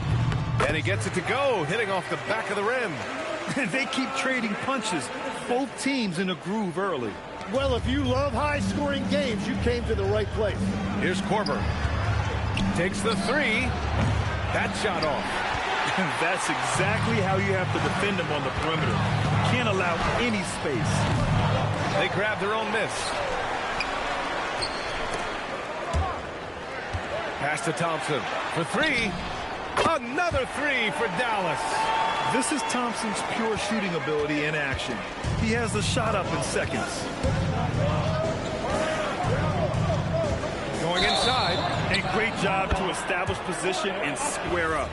Speaker 13: And he gets it to go, hitting off the back of the rim.
Speaker 14: They keep trading punches. Both teams in a groove early.
Speaker 3: Well, if you love high-scoring games, you came to the right place.
Speaker 13: Here's Korver. Takes the 3. That shot off.
Speaker 14: That's exactly how you have to defend them on the perimeter. Can't allow any space.
Speaker 13: They grab their own miss. Pass to Thompson for 3. Another 3 for Dallas.
Speaker 14: This is Thompson's pure shooting ability in action. He has the shot up in seconds.
Speaker 13: Going inside.
Speaker 14: A great job to establish position and square up.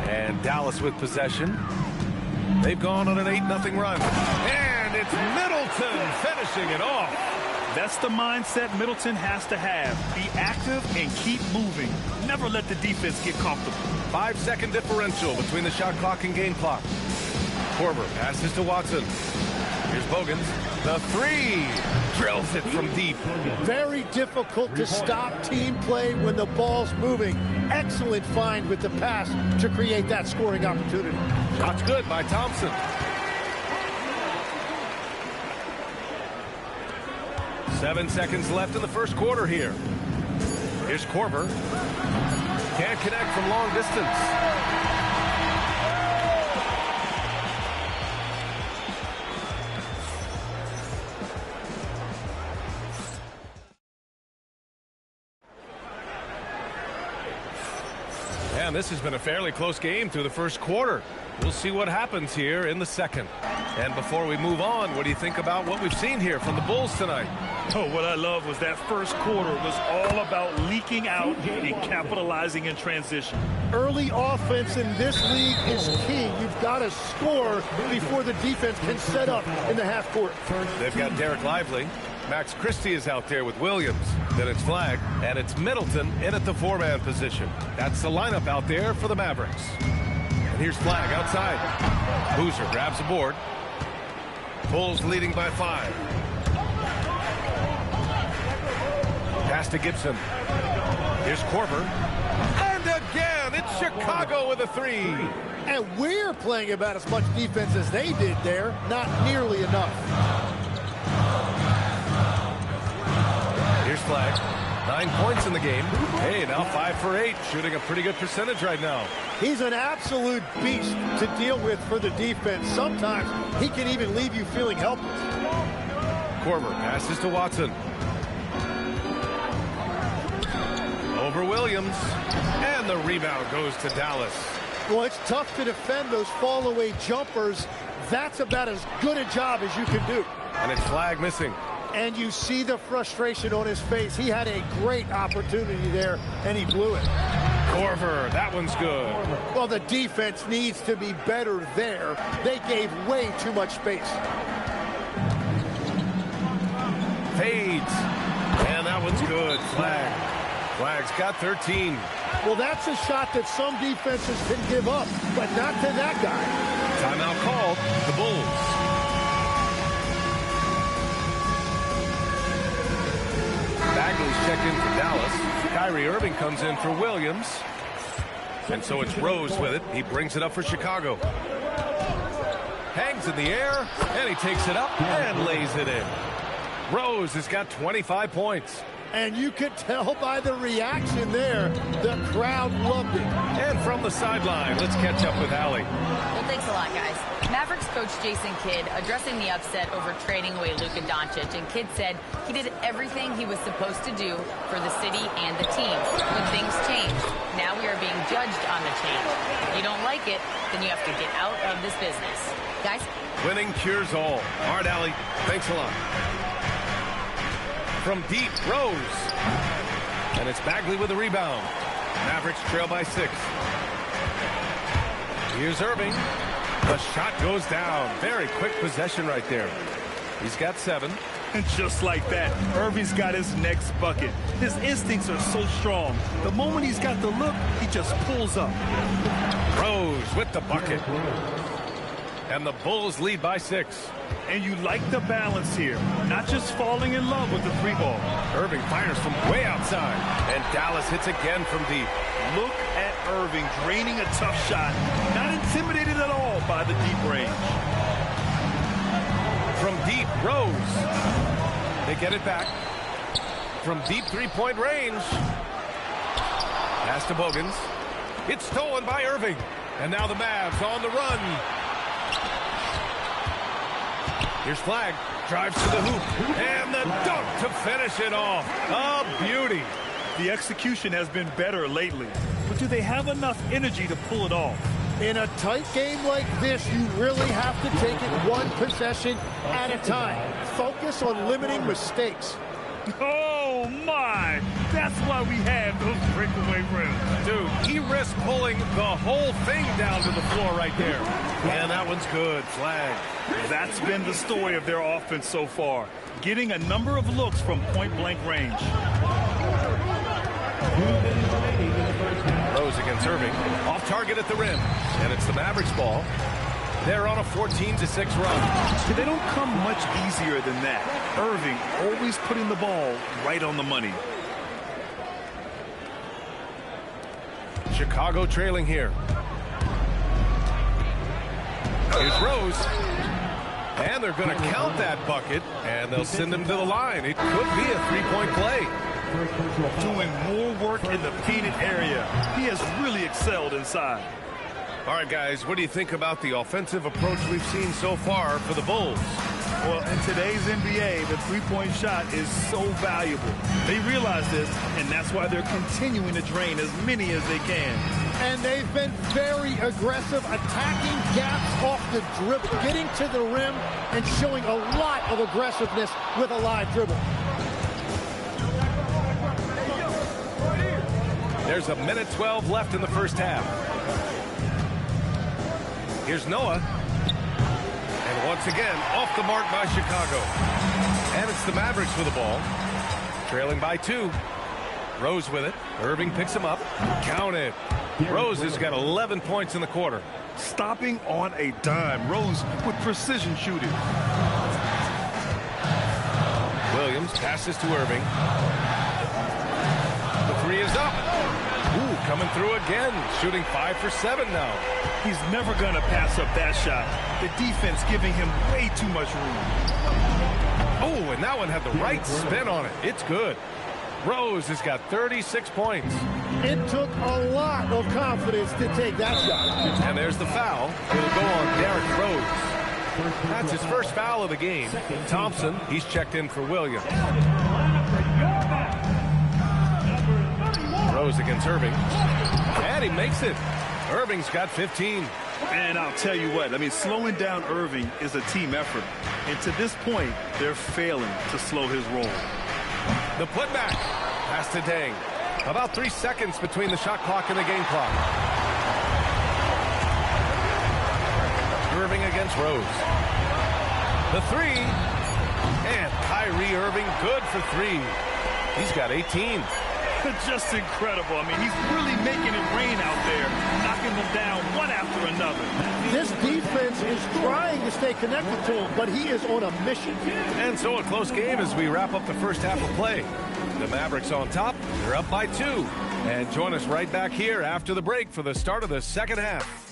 Speaker 13: And Dallas with possession. They've gone on an 8-0 run. And it's Middleton finishing it off.
Speaker 14: That's the mindset Middleton has to have. Be active and keep moving. Never let the defense get comfortable.
Speaker 13: 5-second differential between the shot clock and game clock. Korver passes to Watson. Here's Bogans. The three. Drills it from deep.
Speaker 15: Very difficult to stop team play when the ball's moving. Excellent find with the pass to create that scoring opportunity.
Speaker 13: Shot's good by Thompson. 7 seconds left in the first quarter here. Here's Korver. Can't connect from long distance. And this has been a fairly close game through the first quarter. We'll see what happens here in the second. And before we move on, what do you think about what we've seen here from the Bulls tonight?
Speaker 14: Oh, what I love was that first quarter was all about leaking out and capitalizing in transition.
Speaker 15: Early offense in this league is key. You've got to score before the defense can set up in the half court.
Speaker 13: They've got Derek Lively. Max Christie is out there with Williams. Then it's Flagg, and it's Middleton in at the four-man position. That's the lineup out there for the Mavericks. And here's Flagg outside. Boozer grabs the board. Bulls leading by 5. Pass to Gibson. Here's Korver. And again, it's Chicago with a 3.
Speaker 15: And we're playing about as much defense as they did there. Not nearly enough.
Speaker 13: Here's Flagg. 9 points in the game. Hey, now 5 for 8. Shooting a pretty good percentage right now.
Speaker 15: He's an absolute beast to deal with for the defense. Sometimes he can even leave you feeling helpless.
Speaker 13: Korver passes to Watson. Over Williams. And the rebound goes to Dallas.
Speaker 15: Well, it's tough to defend those fall-away jumpers. That's about as good a job as you can do.
Speaker 13: And it's Flagg missing.
Speaker 15: And you see the frustration on his face. He had a great opportunity there, and he blew it.
Speaker 13: Korver, that one's good.
Speaker 15: Well, the defense needs to be better there. They gave way too much space.
Speaker 13: Fades. And that one's good. Flagg's got 13.
Speaker 15: Well, that's a shot that some defenses can give up, but not to that guy.
Speaker 13: Timeout called. The Bulls. Bagley's checked in for Dallas. Kyrie Irving comes in for Williams. And so it's Rose with it. He brings it up for Chicago. Hangs in the air, and he takes it up and lays it in. Rose has got 25 points.
Speaker 15: And you could tell by the reaction there, the crowd loved it.
Speaker 13: And from the sideline, let's catch up with Allie.
Speaker 11: Well, thanks a lot, guys. Mavericks coach Jason Kidd addressing the upset over trading away Luka Doncic, and Kidd said he did everything he was supposed to do for the city and the team. But things changed. Now we are being judged on the change. If you don't like it, then you have to get out of this business. Guys?
Speaker 13: Winning cures all. All right, Allie. Thanks a lot. From deep, Rose. And it's Bagley with the rebound. Mavericks trail by 6. Here's Irving. The shot goes down. Very quick possession right there. He's got 7.
Speaker 14: And just like that, Irving's got his next bucket. His instincts are so strong. The moment he's got the look, he just pulls up.
Speaker 13: Rose with the bucket. And the Bulls lead by 6.
Speaker 14: And you like the balance here. Not just falling in love with the 3-ball.
Speaker 13: Irving fires from way outside. And Dallas hits again from deep.
Speaker 14: Look at Irving draining a tough shot. Not intimidated at all by the deep range.
Speaker 13: From deep, Rose. They get it back. From deep 3-point range. Pass to Bogans. It's stolen by Irving. And now the Mavs on the run. Here's Flagg. Drives to the hoop. And the dunk to finish it off. A beauty.
Speaker 14: The execution has been better lately. But do they have enough energy to pull it off?
Speaker 15: In a tight game like this, you really have to take it one possession at a time. Focus on limiting mistakes.
Speaker 14: Oh, my. That's why we have those breakaway rims.
Speaker 13: Dude, he risked pulling the whole thing down to the floor right there. And that one's good. Flag.
Speaker 14: That's been the story of their offense so far. Getting a number of looks from point-blank range.
Speaker 13: Rose against Irving. Off target at the rim. And it's the Mavericks ball. They're on a 14-6 run.
Speaker 14: They don't come much easier than that. Irving always putting the ball right on the money.
Speaker 13: Chicago trailing here. Here's Rose. And they're going to count that bucket, and they'll send him to the line. It could be a three-point play.
Speaker 14: Doing more work in the painted area. He has really excelled inside.
Speaker 13: All right, guys, what do you think about the offensive approach we've seen so far for the Bulls?
Speaker 14: Well, in today's NBA, the three-point shot is so valuable. They realize this, and that's why they're continuing to drain as many as they can.
Speaker 15: And they've been very aggressive, attacking gaps off the dribble, getting to the rim, and showing a lot of aggressiveness with a live dribble.
Speaker 13: There's a minute 12 left in the first half. Here's Noah. And once again, off the mark by Chicago. And it's the Mavericks with the ball. Trailing by 2. Rose with it. Irving picks him up. Count it. Rose has got 11 points in the quarter.
Speaker 14: Stopping on a dime. Rose with precision shooting.
Speaker 13: Williams passes to Irving. The three is up. Ooh, coming through again. Shooting 5 for 7 now.
Speaker 14: He's never going to pass up that shot. The defense giving him way too much room.
Speaker 13: Oh, and that one had the right spin on it. It's good. Rose has got 36 points.
Speaker 15: It took a lot of confidence to take that shot.
Speaker 13: And there's the foul. It'll go on Derrick Rose. That's his first foul of the game. Thompson, he's checked in for Williams. Rose against Irving. And he makes it. Irving's got 15.
Speaker 14: And I'll tell you what, I mean, slowing down Irving is a team effort. And to this point, they're failing to slow his roll.
Speaker 13: The putback. Pass to Deng. About 3 seconds between the shot clock and the game clock. Irving against Rose. The three. And Kyrie Irving good for 3. He's got 18.
Speaker 14: Just incredible. I mean, he's really making it rain out there, knocking them down one after another.
Speaker 15: This defense is trying to stay connected to him, but he is on a mission.
Speaker 13: And so a close game as we wrap up the first half of play. The Mavericks on top. They're up by 2. And join us right back here after the break for the start of the second half.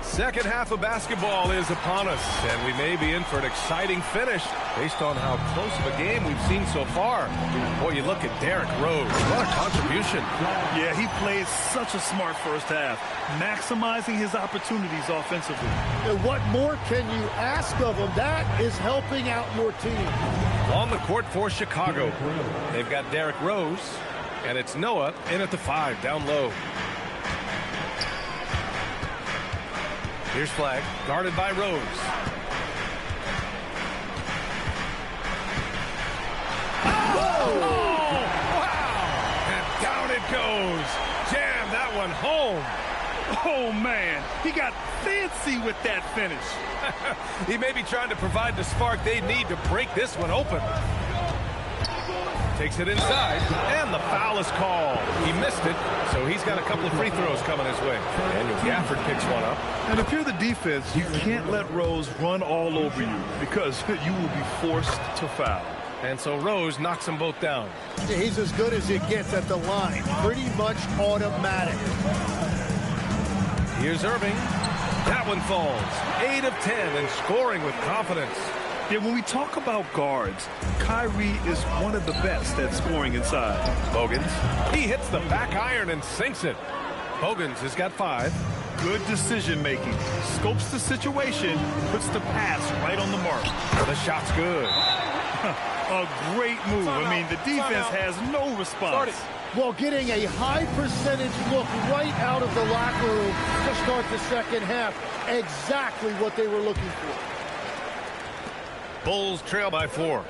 Speaker 13: Second half of basketball is upon us, and we may be in for an exciting finish based on how close of a game we've seen so far. Boy, you look at Derrick Rose. What a contribution.
Speaker 14: Yeah, he played such a smart first half, maximizing his opportunities offensively.
Speaker 15: And what more can you ask of him? That is helping out your team.
Speaker 13: On the court for Chicago, they've got Derrick Rose, and it's Noah in at the 5, down low. Here's Flag, guarded by Rose. Oh, wow! And down it goes. Jam that one home.
Speaker 14: Oh, man. He got fancy with that finish.
Speaker 13: He may be trying to provide the spark they need to break this one open. Takes it inside, and the foul is called. He missed it, so he's got a couple of free throws coming his way. Daniel Gafford picks one up.
Speaker 14: And if you're the defense, you can't let Rose run all over you because you will be forced to foul.
Speaker 13: And so Rose knocks them both down.
Speaker 15: He's as good as it gets at the line. Pretty much automatic.
Speaker 13: Here's Irving. That one falls. 8 of 10 and scoring with confidence.
Speaker 14: Yeah, when we talk about guards, Kyrie is one of the best at scoring inside.
Speaker 13: Bogans. He hits the back iron and sinks it. Bogans has got 5.
Speaker 14: Good decision-making. Scopes the situation, puts the pass right on the mark.
Speaker 13: The shot's good.
Speaker 14: A great move. I mean, the defense has no response.
Speaker 15: Well, getting a high percentage look right out of the locker room to start the second half. Exactly what they were looking for.
Speaker 13: Bulls trail by 4.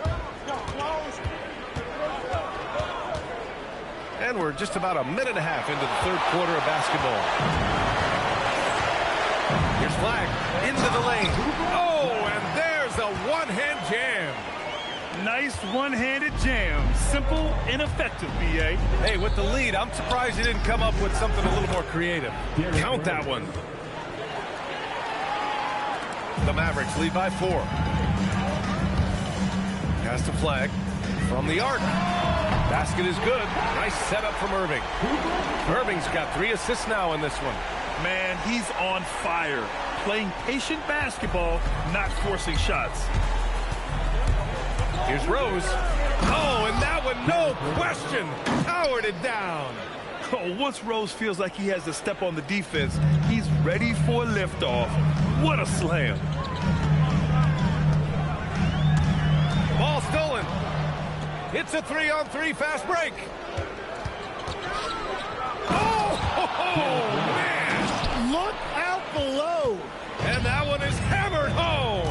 Speaker 13: And we're just about a minute and a half into the third quarter of basketball. Here's Flag into the lane. Oh, and there's a one-hand jam.
Speaker 14: Nice one-handed jam. Simple and effective, B.A.
Speaker 13: Hey, with the lead, I'm surprised he didn't come up with something a little more creative. Count that one. The Mavericks lead by 4. Pass to Flag from the arc. Basket is good. Nice setup from Irving. Irving's got 3 assists now in this one.
Speaker 14: Man, he's on fire. Playing patient basketball, not forcing shots.
Speaker 13: Here's Rose. Oh, and that one, no question, powered it down.
Speaker 14: Oh, once Rose feels like he has to step on the defense, he's ready for liftoff. What a slam.
Speaker 13: Ball stolen. It's a 3-on-3 fast break. Oh, man.
Speaker 15: Look out below.
Speaker 13: And that one is hammered home.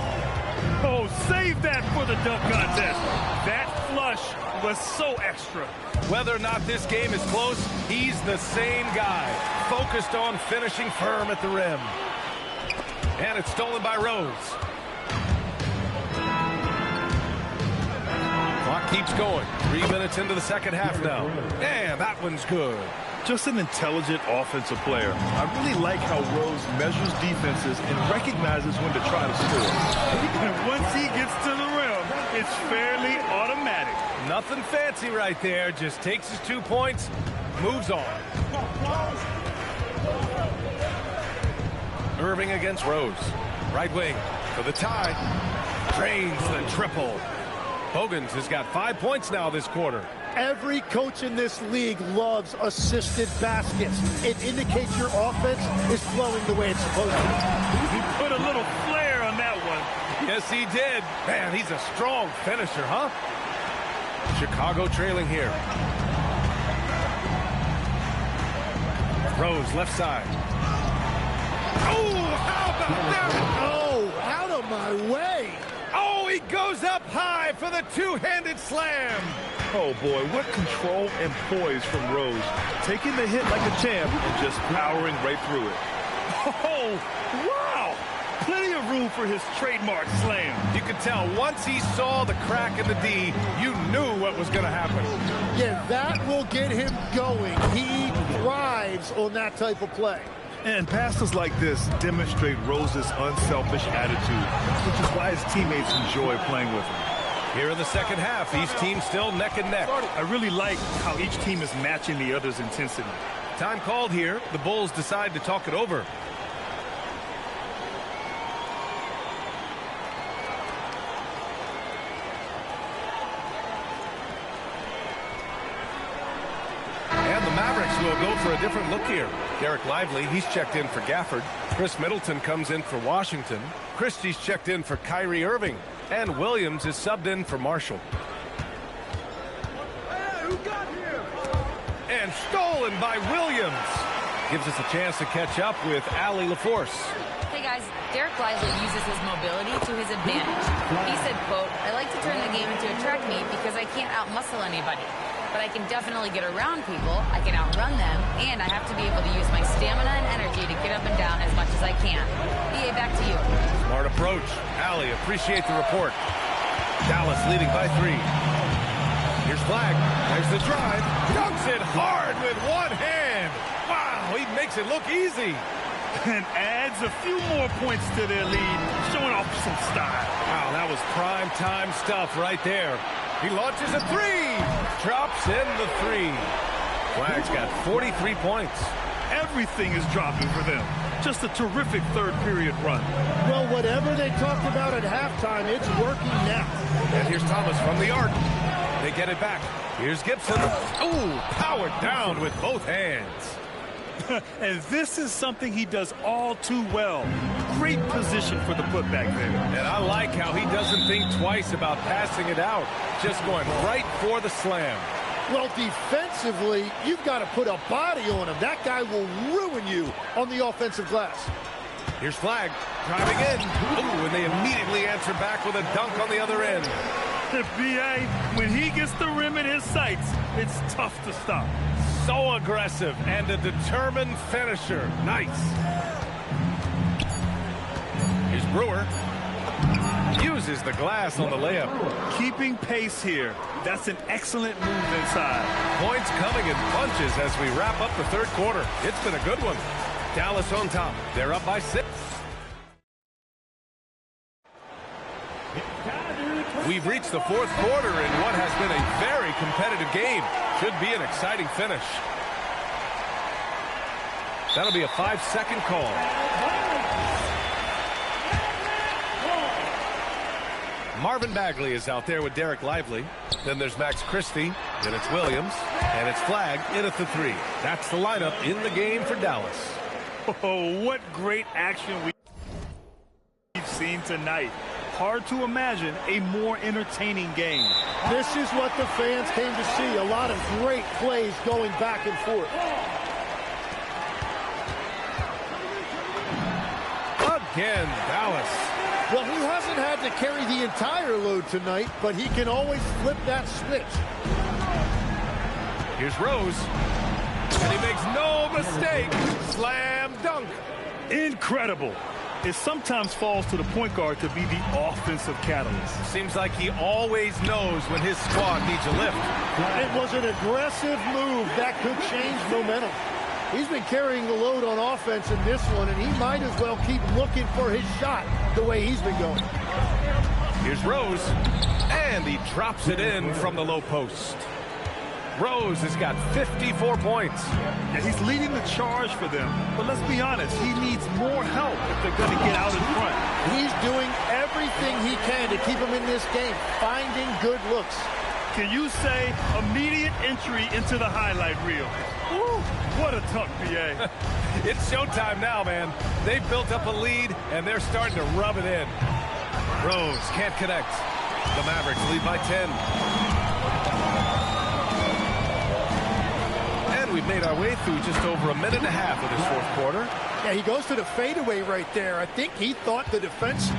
Speaker 14: Oh, save that for the dunk contest. That flush was so extra.
Speaker 13: Whether or not this game is close, he's the same guy, focused on finishing firm at the rim. And it's stolen by Rose. Clock keeps going. 3 minutes into the second half now. And that one's good.
Speaker 14: Just an intelligent offensive player. I really like how Rose measures defenses and recognizes when to try to score. And once he gets to the rim, it's fairly automatic.
Speaker 13: Nothing fancy right there. Just takes his 2 points, moves on. Irving against Rose. Right wing for the tie. Drains the triple. Bogans has got 5 points now this quarter.
Speaker 15: Every coach in this league loves assisted baskets. It indicates your offense is flowing the way it's supposed to.
Speaker 14: He put a little flair on that one.
Speaker 13: Yes, he did. Man, he's a strong finisher, huh? Chicago trailing here. Rose, left side. Oh, how about that?
Speaker 15: Oh, out of my way.
Speaker 13: Oh, he goes up high for the two-handed slam.
Speaker 14: Oh, boy, what control and poise from Rose. Taking the hit like a champ and just powering right through it. Oh, wow. Plenty of room for his trademark slam.
Speaker 13: You could tell once he saw the crack in the D, you knew what was going to happen.
Speaker 15: Yeah, that will get him going. He thrives on that type of play.
Speaker 14: And passes like this demonstrate Rose's unselfish attitude, which is why his teammates enjoy playing with him.
Speaker 13: Here in the second half, each team still neck and neck.
Speaker 14: I really like how each team is matching the other's intensity.
Speaker 13: Time called here. The Bulls decide to talk it over. And the Mavericks will go for a different look here. Derek Lively, he's checked in for Gafford. Chris Middleton comes in for Washington. Christie's checked in for Kyrie Irving. And Williams is subbed in for Marshall.
Speaker 14: Hey, who got here?
Speaker 13: And stolen by Williams. Gives us a chance to catch up with Allie LaForce.
Speaker 11: Hey guys, Derek Lively uses his mobility to his advantage. He said, quote, "I like to turn the game into a track meet because I can't outmuscle anybody. But I can definitely get around people, I can outrun them, and I have to be able to use my stamina and energy to get up and down as much as I can." BA, back to you.
Speaker 13: Smart approach. Allie, appreciate the report. Dallas leading by 3. Here's Flag. There's the drive. Dunks it hard with one hand. Wow, he makes it look easy.
Speaker 14: And adds a few more points to their lead, showing off some style.
Speaker 13: Wow, that was prime time stuff right there. He launches a 3. Drops in the 3. Flag's got 43 points.
Speaker 14: Everything is dropping for them. Just a terrific third period run.
Speaker 15: Well, whatever they talked about at halftime, it's working now.
Speaker 13: And here's Thomas from the arc. They get it back. Here's Gibson. Ooh, powered down with both hands.
Speaker 14: And this is something he does all too well. Great position for the putback there.
Speaker 13: And I like how he doesn't think twice about passing it out. Just going right for the slam.
Speaker 15: Well, defensively, you've got to put a body on him. That guy will ruin you on the offensive glass.
Speaker 13: Here's Flagg driving in. Ooh, and they immediately answer back with a dunk on the other end.
Speaker 14: The BA, when he gets the rim in his sights, it's tough to stop.
Speaker 13: So aggressive and a determined finisher. Nice. Here's Brewer. Uses the glass on the layup.
Speaker 14: Keeping pace here. That's an excellent move inside.
Speaker 13: Points coming in bunches as we wrap up the third quarter. It's been a good one. Dallas on top. They're up by 6. We've reached the fourth quarter in what has been a very competitive game. Should be an exciting finish. That'll be a 5-second call. Marvin Bagley is out there with Derek Lively. Then there's Max Christie. Then it's Williams. And it's Flagg in at the 3. That's the lineup in the game for Dallas.
Speaker 14: Oh, what great action we've seen tonight. Hard to imagine a more entertaining game.
Speaker 15: This is what the fans came to see. A lot of great plays going back and forth.
Speaker 13: Again, Dallas.
Speaker 15: Well, he hasn't had to carry the entire load tonight, but he can always flip that switch.
Speaker 13: Here's Rose. And he makes no mistake. Slam dunk.
Speaker 14: Incredible. It sometimes falls to the point guard to be the offensive catalyst.
Speaker 13: Seems like he always knows when his squad needs a lift.
Speaker 15: It was an aggressive move that could change momentum. He's been carrying the load on offense in this one, and he might as well keep looking for his shot the way he's been going.
Speaker 13: Here's Rose, and he drops it in from the low post. Rose has got 54 points.
Speaker 14: Yeah, he's leading the charge for them, but let's be honest, he needs more help if they're going to get out in front.
Speaker 15: He's doing everything he can to keep them in this game, finding good looks.
Speaker 14: Can you say immediate entry into the highlight reel? Woo, what a tuck, BA.
Speaker 13: It's showtime now, man. They've built up a lead, and they're starting to rub it in. Rose can't connect. The Mavericks lead by 10. And we've made our way through just over a minute and a half of this fourth quarter.
Speaker 15: Yeah, he goes to the fadeaway right there. I think he thought the defense